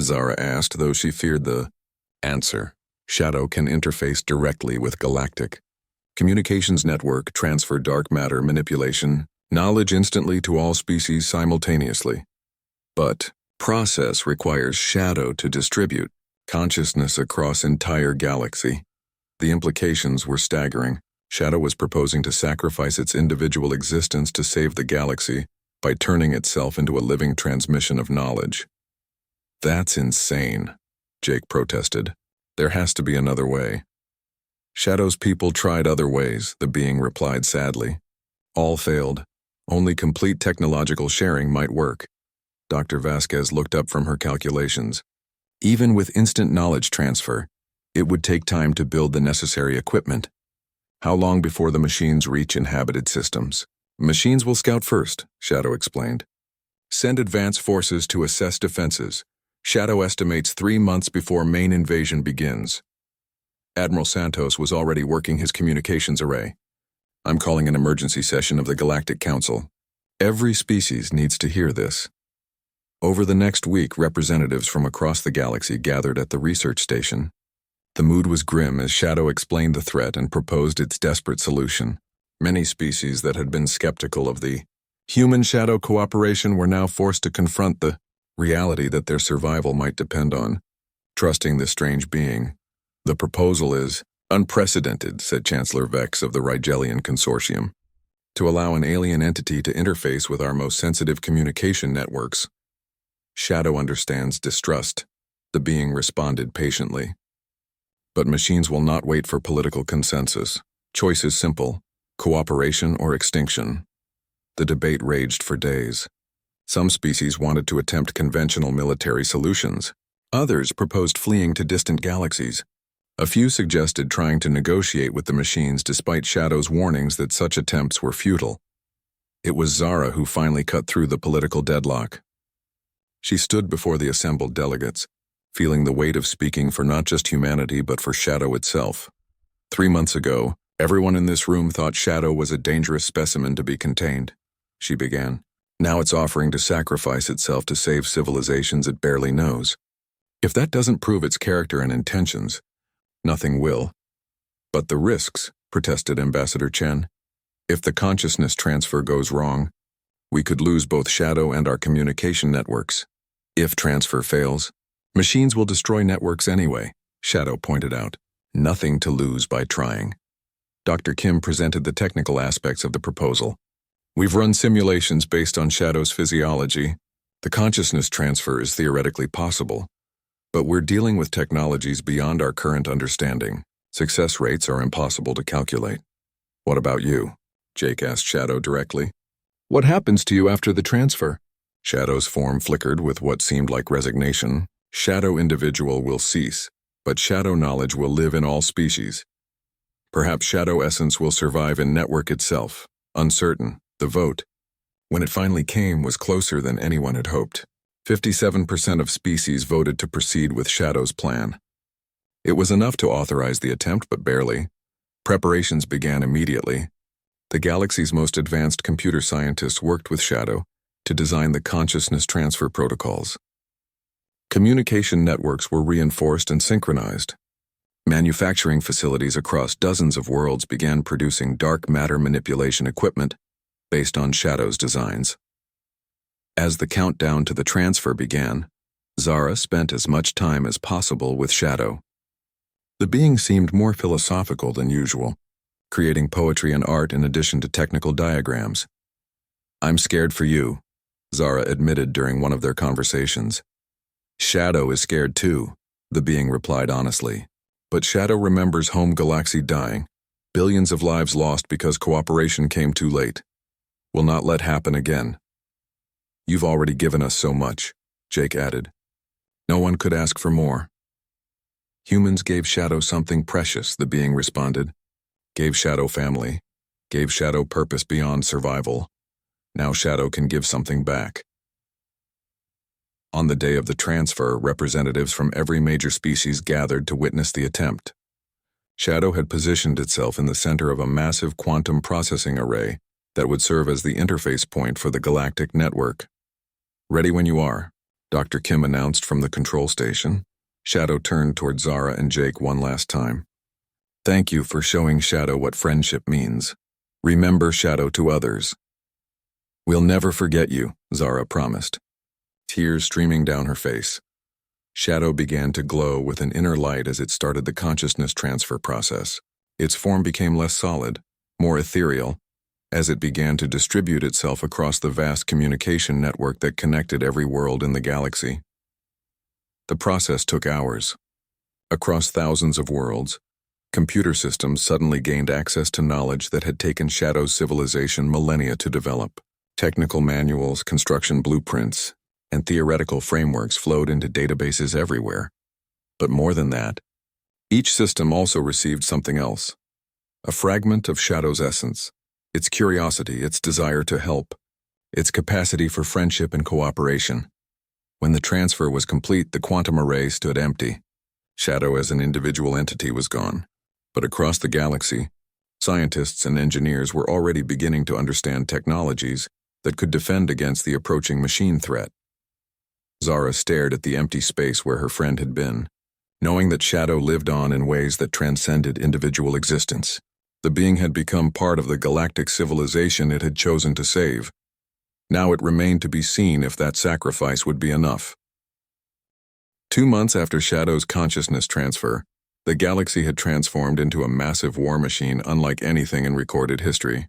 Zara asked, though she feared the answer. Shadow can interface directly with Galactic. Communications network transfer dark matter manipulation, knowledge instantly to all species simultaneously. But process requires Shadow to distribute consciousness across entire galaxy. The implications were staggering. Shadow was proposing to sacrifice its individual existence to save the galaxy by turning itself into a living transmission of knowledge. That's insane, Jake protested. There has to be another way. Shadow's people tried other ways, the being replied sadly. All failed. Only complete technological sharing might work. Dr. Vasquez looked up from her calculations. Even with instant knowledge transfer, it would take time to build the necessary equipment. How long before the machines reach inhabited systems? Machines will scout first, Shadow explained. Send advance forces to assess defenses. Shadow estimates 3 months before main invasion begins. Admiral Santos was already working his communications array. I'm calling an emergency session of the Galactic Council. Every species needs to hear this. Over the next week, representatives from across the galaxy gathered at the research station. The mood was grim as Shadow explained the threat and proposed its desperate solution. Many species that had been skeptical of the human-shadow cooperation were now forced to confront the reality that their survival might depend on trusting this strange being. The proposal is unprecedented, said Chancellor Vex of the Rigelian Consortium. To allow an alien entity to interface with our most sensitive communication networks. Shadow understands distrust. The being responded patiently. But machines will not wait for political consensus. Choice is simple: cooperation or extinction. The debate raged for days. Some species wanted to attempt conventional military solutions. Others proposed fleeing to distant galaxies. A few suggested trying to negotiate with the machines despite Shadow's warnings that such attempts were futile. It was Zara who finally cut through the political deadlock. She stood before the assembled delegates, feeling the weight of speaking for not just humanity but for Shadow itself. 3 months ago, everyone in this room thought Shadow was a dangerous specimen to be contained, she began. Now it's offering to sacrifice itself to save civilizations it barely knows. If that doesn't prove its character and intentions, nothing will. But the risks, protested Ambassador Chen. If the consciousness transfer goes wrong, we could lose both Shadow and our communication networks. If transfer fails, machines will destroy networks anyway, Shadow pointed out. Nothing to lose by trying. Dr. Kim presented the technical aspects of the proposal. We've run simulations based on Shadow's physiology. The consciousness transfer is theoretically possible. But we're dealing with technologies beyond our current understanding. Success rates are impossible to calculate. What about you? Jake asked Shadow directly. What happens to you after the transfer? Shadow's form flickered with what seemed like resignation. Shadow individual will cease, but Shadow knowledge will live in all species. Perhaps Shadow essence will survive in network itself. Uncertain, the vote, when it finally came, was closer than anyone had hoped. 57% of species voted to proceed with Shadow's plan. It was enough to authorize the attempt, but barely. Preparations began immediately. The galaxy's most advanced computer scientists worked with Shadow to design the consciousness transfer protocols. Communication networks were reinforced and synchronized. Manufacturing facilities across dozens of worlds began producing dark matter manipulation equipment based on Shadow's designs. As the countdown to the transfer began, Zara spent as much time as possible with Shadow. The being seemed more philosophical than usual, creating poetry and art in addition to technical diagrams. I'm scared for you, Zara admitted during one of their conversations. Shadow is scared too, the being replied honestly. But Shadow remembers home galaxy dying, billions of lives lost because cooperation came too late. Will not let happen again. You've already given us so much, Jake added. No one could ask for more. Humans gave Shadow something precious, the being responded. Gave Shadow family. Gave Shadow purpose beyond survival. Now Shadow can give something back. On the day of the transfer, representatives from every major species gathered to witness the attempt. Shadow had positioned itself in the center of a massive quantum processing array that would serve as the interface point for the galactic network. Ready when you are, Dr. Kim announced from the control station. Shadow turned toward Zara and Jake one last time. Thank you for showing Shadow what friendship means. Remember Shadow to others. We'll never forget you, Zara promised. Tears streaming down her face. Shadow began to glow with an inner light as it started the consciousness transfer process. Its form became less solid, more ethereal, as it began to distribute itself across the vast communication network that connected every world in the galaxy. The process took hours. Across thousands of worlds, computer systems suddenly gained access to knowledge that had taken Shadow's civilization millennia to develop. Technical manuals, construction blueprints, and theoretical frameworks flowed into databases everywhere. But more than that, each system also received something else. A fragment of Shadow's essence, its curiosity, its desire to help, its capacity for friendship and cooperation. When the transfer was complete, the quantum array stood empty. Shadow as an individual entity was gone. But across the galaxy, scientists and engineers were already beginning to understand technologies that could defend against the approaching machine threat. Zara stared at the empty space where her friend had been, knowing that Shadow lived on in ways that transcended individual existence. The being had become part of the galactic civilization it had chosen to save. Now it remained to be seen if that sacrifice would be enough. 2 months after Shadow's consciousness transfer, the galaxy had transformed into a massive war machine unlike anything in recorded history.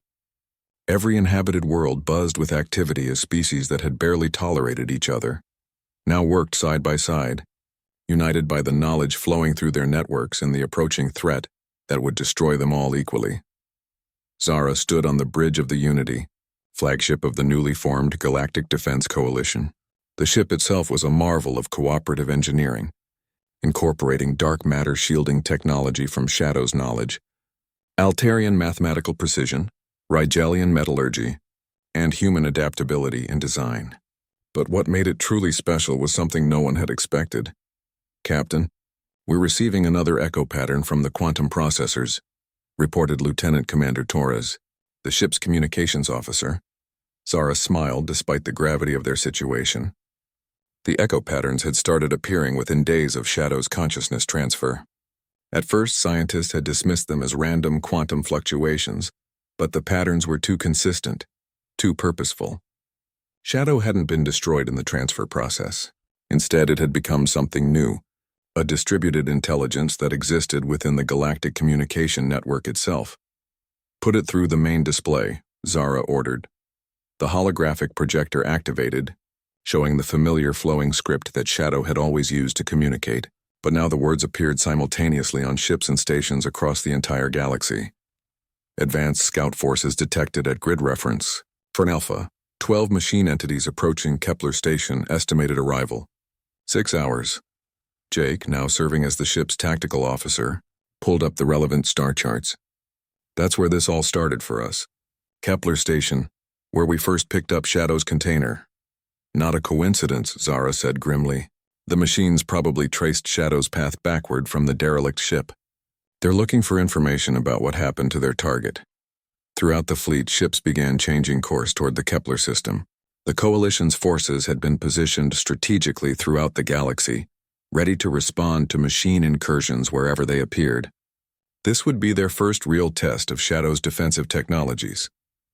Every inhabited world buzzed with activity as species that had barely tolerated each other now worked side by side, united by the knowledge flowing through their networks and the approaching threat that would destroy them all equally. Zara stood on the bridge of the Unity, flagship of the newly formed Galactic Defense Coalition. The ship itself was a marvel of cooperative engineering, incorporating dark matter shielding technology from Shadow's knowledge, Altarian mathematical precision, Rigelian metallurgy, and human adaptability in design. But what made it truly special was something no one had expected. Captain, we're receiving another echo pattern from the quantum processors, reported Lieutenant Commander Torres, the ship's communications officer. Zara smiled despite the gravity of their situation. The echo patterns had started appearing within days of Shadow's consciousness transfer. At first, scientists had dismissed them as random quantum fluctuations, but the patterns were too consistent, too purposeful. Shadow hadn't been destroyed in the transfer process. Instead, it had become something new, a distributed intelligence that existed within the galactic communication network itself. Put it through the main display, Zara ordered. The holographic projector activated, showing the familiar flowing script that Shadow had always used to communicate, but now the words appeared simultaneously on ships and stations across the entire galaxy. Advanced scout forces detected at grid reference. For an Alpha, 12 machine entities approaching Kepler Station, estimated arrival. 6 hours. Jake, now serving as the ship's tactical officer, pulled up the relevant star charts. That's where this all started for us. Kepler Station, where we first picked up Shadow's container. Not a coincidence, Zara said grimly. The machines probably traced Shadow's path backward from the derelict ship. They're looking for information about what happened to their target. Throughout the fleet, ships began changing course toward the Kepler system. The Coalition's forces had been positioned strategically throughout the galaxy, ready to respond to machine incursions wherever they appeared. This would be their first real test of Shadow's defensive technologies.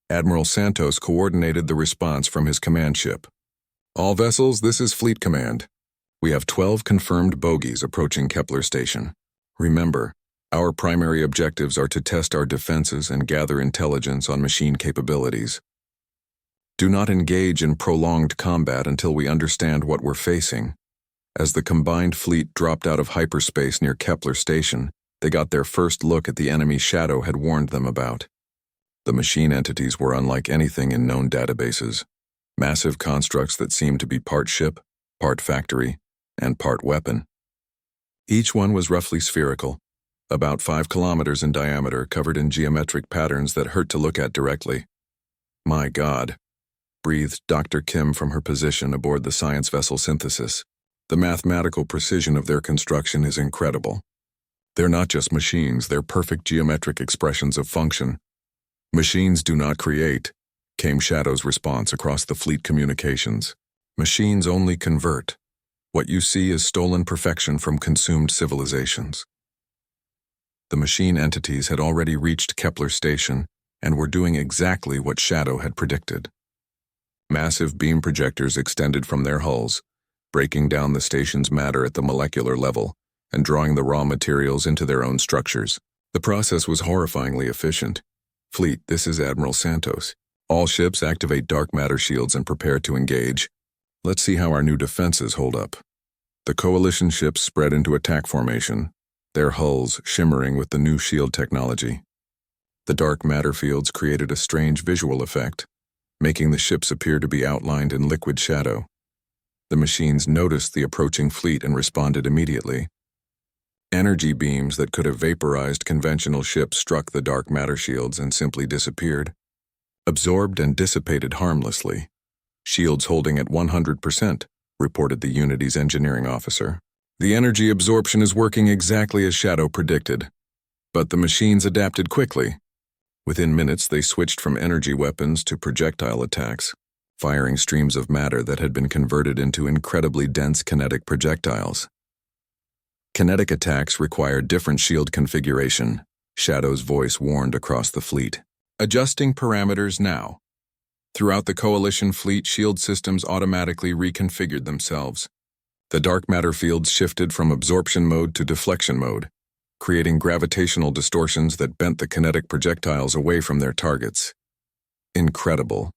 Admiral Santos coordinated the response from his command ship. All vessels, this is Fleet Command. We have 12 confirmed bogies approaching Kepler Station. Remember, our primary objectives are to test our defenses and gather intelligence on machine capabilities. Do not engage in prolonged combat until we understand what we're facing. As the combined fleet dropped out of hyperspace near Kepler Station, they got their first look at the enemy Shadow had warned them about. The machine entities were unlike anything in known databases. Massive constructs that seemed to be part ship, part factory, and part weapon. Each one was roughly spherical, about 5 kilometers in diameter, covered in geometric patterns that hurt to look at directly. My God, breathed Dr. Kim from her position aboard the science vessel Synthesis. The mathematical precision of their construction is incredible. They're not just machines, they're perfect geometric expressions of function. Machines do not create, came Shadow's response across the fleet communications. Machines only convert. What you see is stolen perfection from consumed civilizations. The machine entities had already reached Kepler Station and were doing exactly what Shadow had predicted. Massive beam projectors extended from their hulls, breaking down the station's matter at the molecular level and drawing the raw materials into their own structures. The process was horrifyingly efficient. Fleet, this is Admiral Santos. All ships activate dark matter shields and prepare to engage. Let's see how our new defenses hold up. The Coalition ships spread into attack formation, their hulls shimmering with the new shield technology. The dark matter fields created a strange visual effect, making the ships appear to be outlined in liquid shadow. The machines noticed the approaching fleet and responded immediately. Energy beams that could have vaporized conventional ships struck the dark matter shields and simply disappeared, absorbed and dissipated harmlessly. Shields holding at 100%, reported the Unity's engineering officer. The energy absorption is working exactly as Shadow predicted, but the machines adapted quickly. Within minutes, they switched from energy weapons to projectile attacks, firing streams of matter that had been converted into incredibly dense kinetic projectiles. Kinetic attacks require different shield configuration, Shadow's voice warned across the fleet. Adjusting parameters now. Throughout the Coalition fleet, shield systems automatically reconfigured themselves. The dark matter fields shifted from absorption mode to deflection mode, creating gravitational distortions that bent the kinetic projectiles away from their targets. Incredible,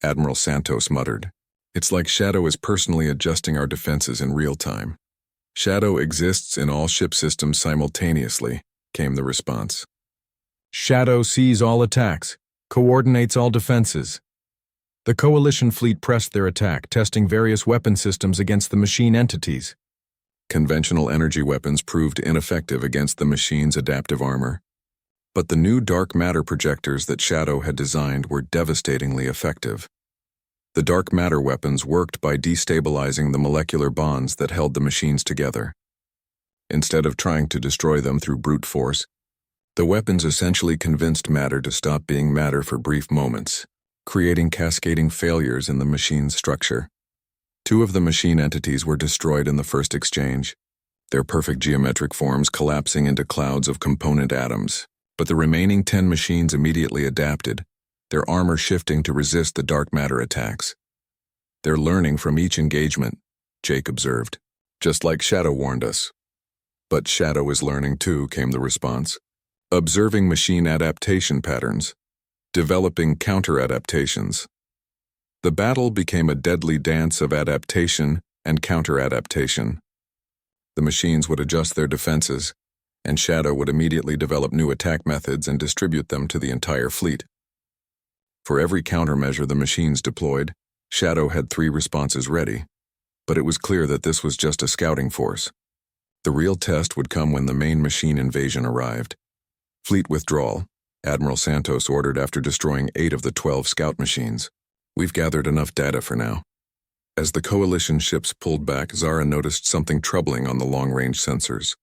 Admiral Santos muttered. It's like Shadow is personally adjusting our defenses in real time. Shadow exists in all ship systems simultaneously, came the response. Shadow sees all attacks, coordinates all defenses. The Coalition fleet pressed their attack, testing various weapon systems against the machine entities. Conventional energy weapons proved ineffective against the machine's adaptive armor. But the new dark matter projectors that Shadow had designed were devastatingly effective. The dark matter weapons worked by destabilizing the molecular bonds that held the machines together. Instead of trying to destroy them through brute force, the weapons essentially convinced matter to stop being matter for brief moments, creating cascading failures in the machine's structure. 2 of the machine entities were destroyed in the first exchange, their perfect geometric forms collapsing into clouds of component atoms. But the remaining 10 machines immediately adapted, their armor shifting to resist the dark matter attacks. They're learning from each engagement, Jake observed, just like Shadow warned us. But Shadow is learning too, came the response. Observing machine adaptation patterns, developing counter-adaptations. The battle became a deadly dance of adaptation and counter-adaptation. The machines would adjust their defenses, and Shadow would immediately develop new attack methods and distribute them to the entire fleet. For every countermeasure the machines deployed, Shadow had 3 responses ready, but it was clear that this was just a scouting force. The real test would come when the main machine invasion arrived. Fleet withdrawal, Admiral Santos ordered after destroying 8 of the 12 scout machines. We've gathered enough data for now. As the Coalition ships pulled back, Zara noticed something troubling on the long-range sensors.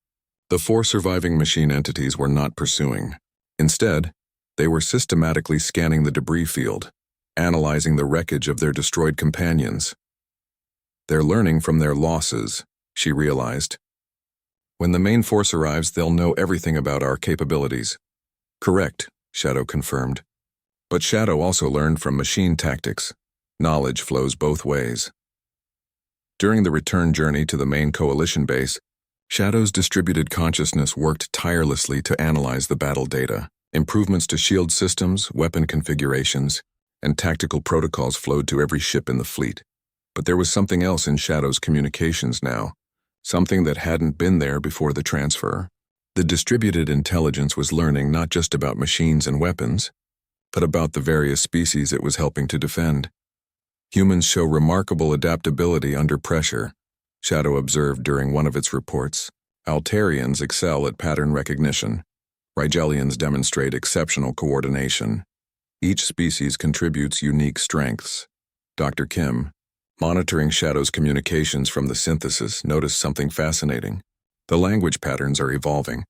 The 4 surviving machine entities were not pursuing. Instead, they were systematically scanning the debris field, analyzing the wreckage of their destroyed companions. They're learning from their losses, she realized. When the main force arrives, they'll know everything about our capabilities. Correct, Shadow confirmed. But Shadow also learned from machine tactics. Knowledge flows both ways. During the return journey to the main Coalition base, Shadow's distributed consciousness worked tirelessly to analyze the battle data. Improvements to shield systems, weapon configurations, and tactical protocols flowed to every ship in the fleet. But there was something else in Shadow's communications now, something that hadn't been there before the transfer. The distributed intelligence was learning not just about machines and weapons, but about the various species it was helping to defend. Humans show remarkable adaptability under pressure, Shadow observed during one of its reports. Altarians excel at pattern recognition. Rigelians demonstrate exceptional coordination. Each species contributes unique strengths. Dr. Kim, monitoring Shadow's communications from the synthesis, noticed something fascinating. The language patterns are evolving.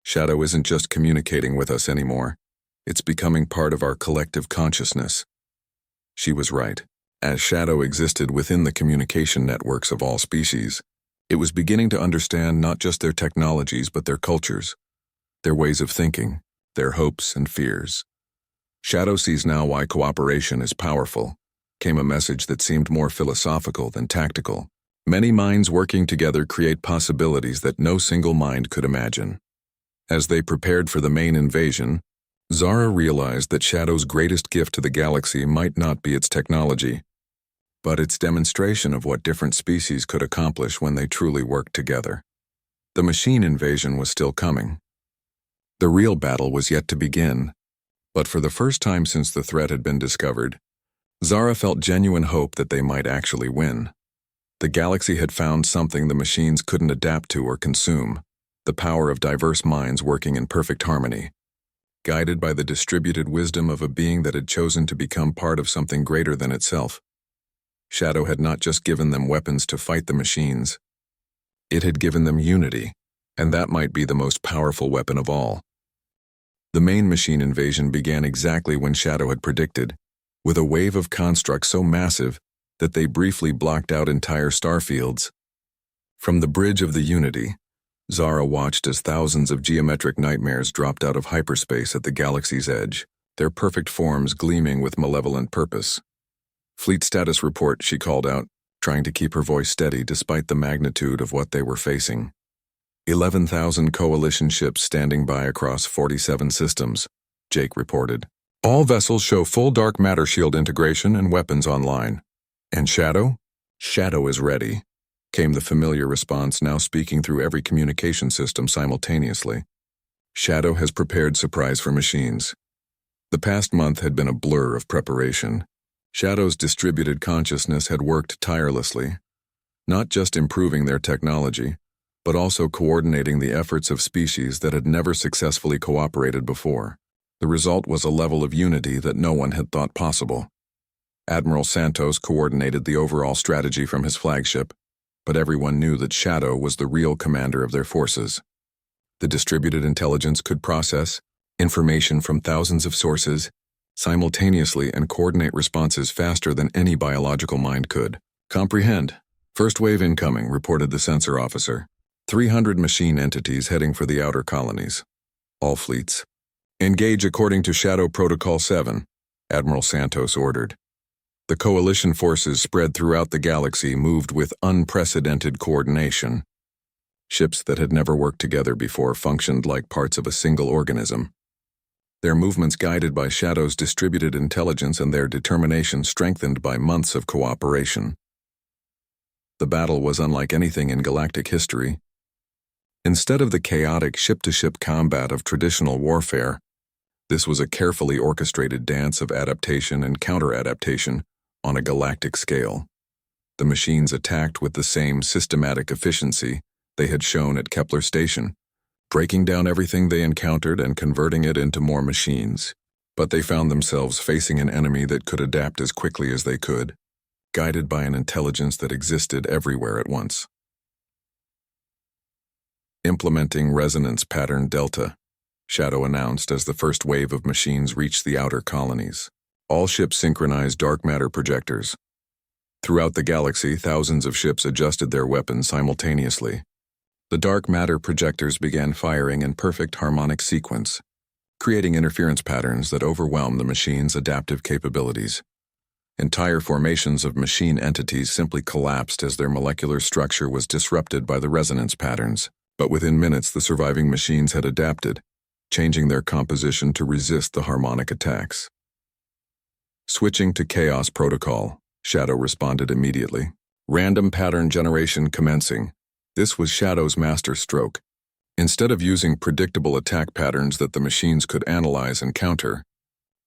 Shadow isn't just communicating with us anymore. It's becoming part of our collective consciousness. She was right. As Shadow existed within the communication networks of all species, it was beginning to understand not just their technologies but their cultures, their ways of thinking, their hopes and fears. Shadow sees now why cooperation is powerful, came a message that seemed more philosophical than tactical. Many minds working together create possibilities that no single mind could imagine. As they prepared for the main invasion, Zara realized that Shadow's greatest gift to the galaxy might not be its technology, but its demonstration of what different species could accomplish when they truly worked together. The machine invasion was still coming. The real battle was yet to begin, but for the first time since the threat had been discovered, Zara felt genuine hope that they might actually win. The galaxy had found something the machines couldn't adapt to or consume, the power of diverse minds working in perfect harmony. Guided by the distributed wisdom of a being that had chosen to become part of something greater than itself, Shadow had not just given them weapons to fight the machines. It had given them unity, and that might be the most powerful weapon of all. The main machine invasion began exactly when Shadow had predicted, with a wave of constructs so massive that they briefly blocked out entire starfields. From the bridge of the Unity, Zara watched as thousands of geometric nightmares dropped out of hyperspace at the galaxy's edge, their perfect forms gleaming with malevolent purpose. "Fleet status report," she called out, trying to keep her voice steady despite the magnitude of what they were facing. 11,000 coalition ships standing by across 47 systems, Jake reported. "All vessels show full dark matter shield integration and weapons online." "And Shadow?" "Shadow is ready," came the familiar response, now speaking through every communication system simultaneously. "Shadow has prepared surprise for machines." The past month had been a blur of preparation. Shadow's distributed consciousness had worked tirelessly, not just improving their technology, but also coordinating the efforts of species that had never successfully cooperated before. The result was a level of unity that no one had thought possible. Admiral Santos coordinated the overall strategy from his flagship, but everyone knew that Shadow was the real commander of their forces. The distributed intelligence could process information from thousands of sources simultaneously and coordinate responses faster than any biological mind could. "Comprehend. First wave incoming," reported the sensor officer. 300 machine entities heading for the outer colonies. All fleets. "Engage according to Shadow Protocol 7, Admiral Santos ordered. The coalition forces spread throughout the galaxy moved with unprecedented coordination. Ships that had never worked together before functioned like parts of a single organism. Their movements guided by Shadow's distributed intelligence and their determination strengthened by months of cooperation. The battle was unlike anything in galactic history. Instead of the chaotic ship-to-ship combat of traditional warfare, this was a carefully orchestrated dance of adaptation and counter-adaptation on a galactic scale. The machines attacked with the same systematic efficiency they had shown at Kepler Station, breaking down everything they encountered and converting it into more machines. But they found themselves facing an enemy that could adapt as quickly as they could, guided by an intelligence that existed everywhere at once. "Implementing resonance pattern Delta," Shadow announced as the first wave of machines reached the outer colonies. All ships synchronized dark matter projectors. Throughout the galaxy, thousands of ships adjusted their weapons simultaneously. The dark matter projectors began firing in perfect harmonic sequence, creating interference patterns that overwhelmed the machine's adaptive capabilities. Entire formations of machine entities simply collapsed as their molecular structure was disrupted by the resonance patterns. But within minutes, the surviving machines had adapted, changing their composition to resist the harmonic attacks. "Switching to Chaos Protocol," Shadow responded immediately. "Random pattern generation commencing." This was Shadow's master stroke. Instead of using predictable attack patterns that the machines could analyze and counter,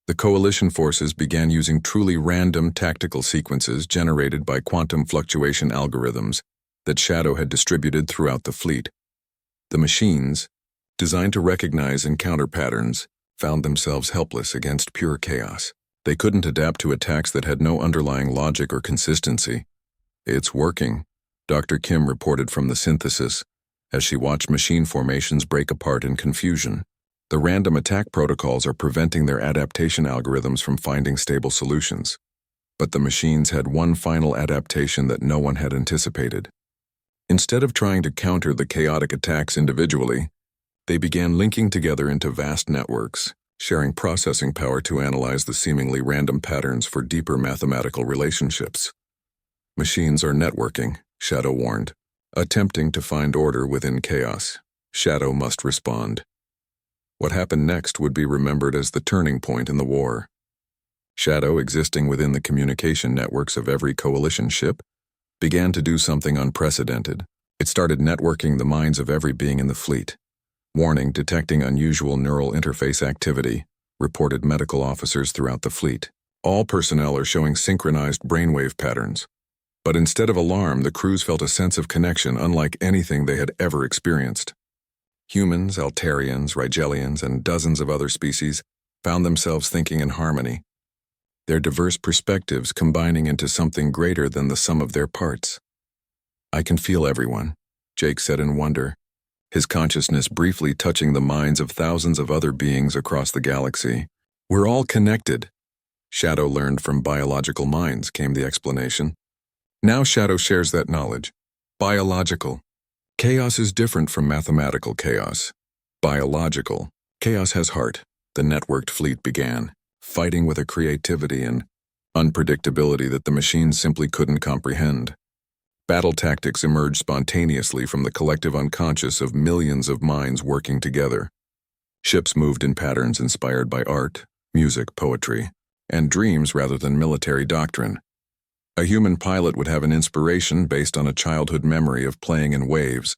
the coalition forces began using truly random tactical sequences generated by quantum fluctuation algorithms that Shadow had distributed throughout the fleet. The machines, designed to recognize and counter patterns, found themselves helpless against pure chaos. They couldn't adapt to attacks that had no underlying logic or consistency. "It's working," Dr. Kim reported from the synthesis, as she watched machine formations break apart in confusion. "The random attack protocols are preventing their adaptation algorithms from finding stable solutions." But the machines had one final adaptation that no one had anticipated. Instead of trying to counter the chaotic attacks individually, they began linking together into vast networks, sharing processing power to analyze the seemingly random patterns for deeper mathematical relationships. Machines are networking, Shadow warned, attempting to find order within chaos. Shadow must respond. What happened next would be remembered as the turning point in the war. Shadow, existing within the communication networks of every coalition ship, began to do something unprecedented. It started networking the minds of every being in the fleet. Warning, detecting unusual neural interface activity, reported medical officers throughout the fleet. All personnel are showing synchronized brainwave patterns. But instead of alarm, the crews felt a sense of connection unlike anything they had ever experienced. Humans, Altarians, Rigelians, and dozens of other species found themselves thinking in harmony, their diverse perspectives combining into something greater than the sum of their parts. "I can feel everyone," Jake said in wonder, his consciousness briefly touching the minds of thousands of other beings across the galaxy. "We're all connected." Shadow learned from biological minds, came the explanation. Now Shadow shares that knowledge. Biological. Chaos is different from mathematical chaos. Biological. Chaos has heart. The networked fleet began, fighting with a creativity and unpredictability that the machines simply couldn't comprehend. Battle tactics emerged spontaneously from the collective unconscious of millions of minds working together. Ships moved in patterns inspired by art, music, poetry, and dreams rather than military doctrine. A human pilot would have an inspiration based on a childhood memory of playing in waves,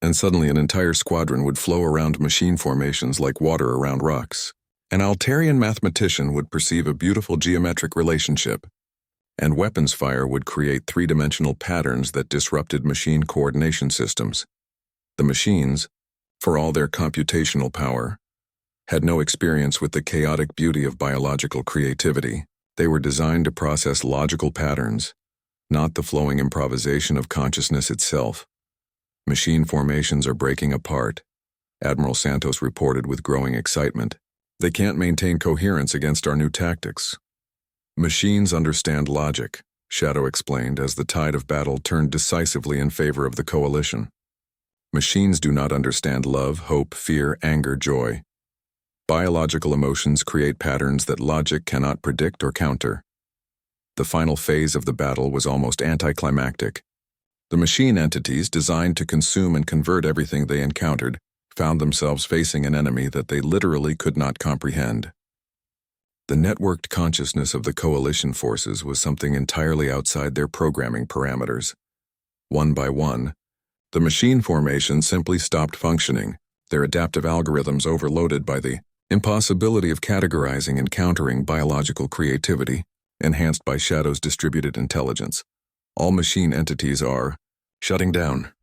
and suddenly an entire squadron would flow around machine formations like water around rocks. An Altarian mathematician would perceive a beautiful geometric relationship, and weapons fire would create three-dimensional patterns that disrupted machine coordination systems. The machines, for all their computational power, had no experience with the chaotic beauty of biological creativity. They were designed to process logical patterns, not the flowing improvisation of consciousness itself. "Machine formations are breaking apart," Admiral Santos reported with growing excitement. "They can't maintain coherence against our new tactics." "Machines understand logic," Shadow explained as the tide of battle turned decisively in favor of the coalition. "Machines do not understand love, hope, fear, anger, joy. Biological emotions create patterns that logic cannot predict or counter." The final phase of the battle was almost anticlimactic. The machine entities, designed to consume and convert everything they encountered, found themselves facing an enemy that they literally could not comprehend. The networked consciousness of the coalition forces was something entirely outside their programming parameters. One by one, the machine formation simply stopped functioning, their adaptive algorithms overloaded by the impossibility of categorizing and countering biological creativity, enhanced by Shadow's distributed intelligence. "All machine entities are shutting down,"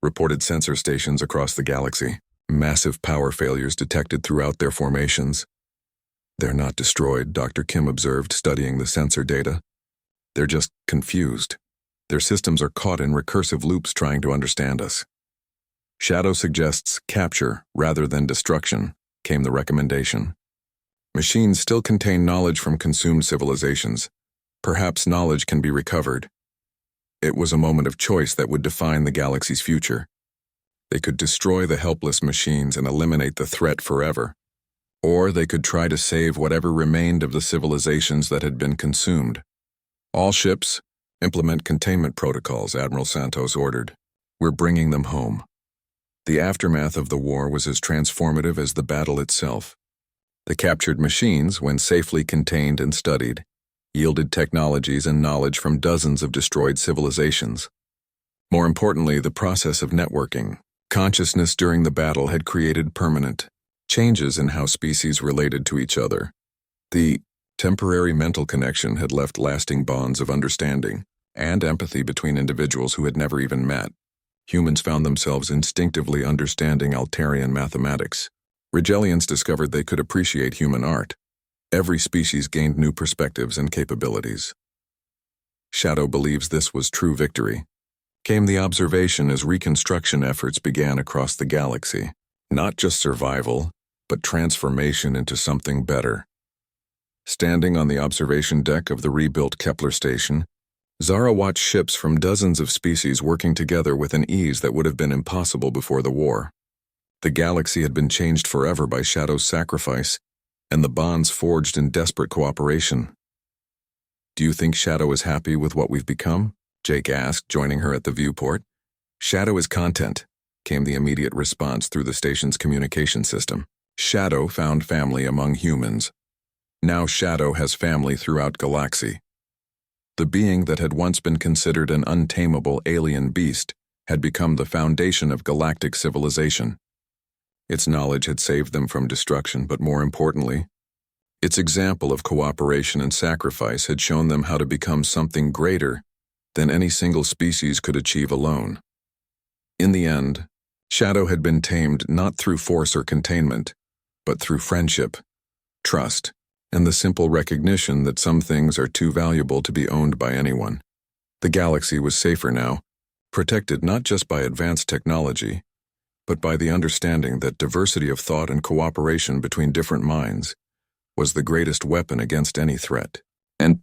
reported sensor stations across the galaxy. Massive power failures detected throughout their formations. "They're not destroyed," Dr. Kim observed, studying the sensor data. "They're just confused. Their systems are caught in recursive loops trying to understand us." Shadow suggests capture rather than destruction, came the recommendation. "Machines still contain knowledge from consumed civilizations. Perhaps knowledge can be recovered." It was a moment of choice that would define the galaxy's future. They could destroy the helpless machines and eliminate the threat forever, or they could try to save whatever remained of the civilizations that had been consumed. "All ships, implement containment protocols," Admiral Santos ordered. "We're bringing them home." The aftermath of the war was as transformative as the battle itself. The captured machines, when safely contained and studied, yielded technologies and knowledge from dozens of destroyed civilizations. More importantly, the process of networking, consciousness during the battle had created permanent changes in how species related to each other. The temporary mental connection had left lasting bonds of understanding and empathy between individuals who had never even met. Humans found themselves instinctively understanding Altarian mathematics. Rigelians discovered they could appreciate human art. Every species gained new perspectives and capabilities. Shadow believes this was true victory. Came the observation as reconstruction efforts began across the galaxy. Not just survival, but transformation into something better. Standing on the observation deck of the rebuilt Kepler station, Zara watched ships from dozens of species working together with an ease that would have been impossible before the war. The galaxy had been changed forever by Shadow's sacrifice, and the bonds forged in desperate cooperation. "Do you think Shadow is happy with what we've become?" Jake asked, joining her at the viewport. "Shadow is content," came the immediate response through the station's communication system. "Shadow found family among humans. Now Shadow has family throughout galaxy." The being that had once been considered an untamable alien beast had become the foundation of galactic civilization. Its knowledge had saved them from destruction, but more importantly, its example of cooperation and sacrifice had shown them how to become something greater than any single species could achieve alone. In the end, Shadow had been tamed not through force or containment, but through friendship, trust, and the simple recognition that some things are too valuable to be owned by anyone. The galaxy was safer now, protected not just by advanced technology, but by the understanding that diversity of thought and cooperation between different minds was the greatest weapon against any threat. And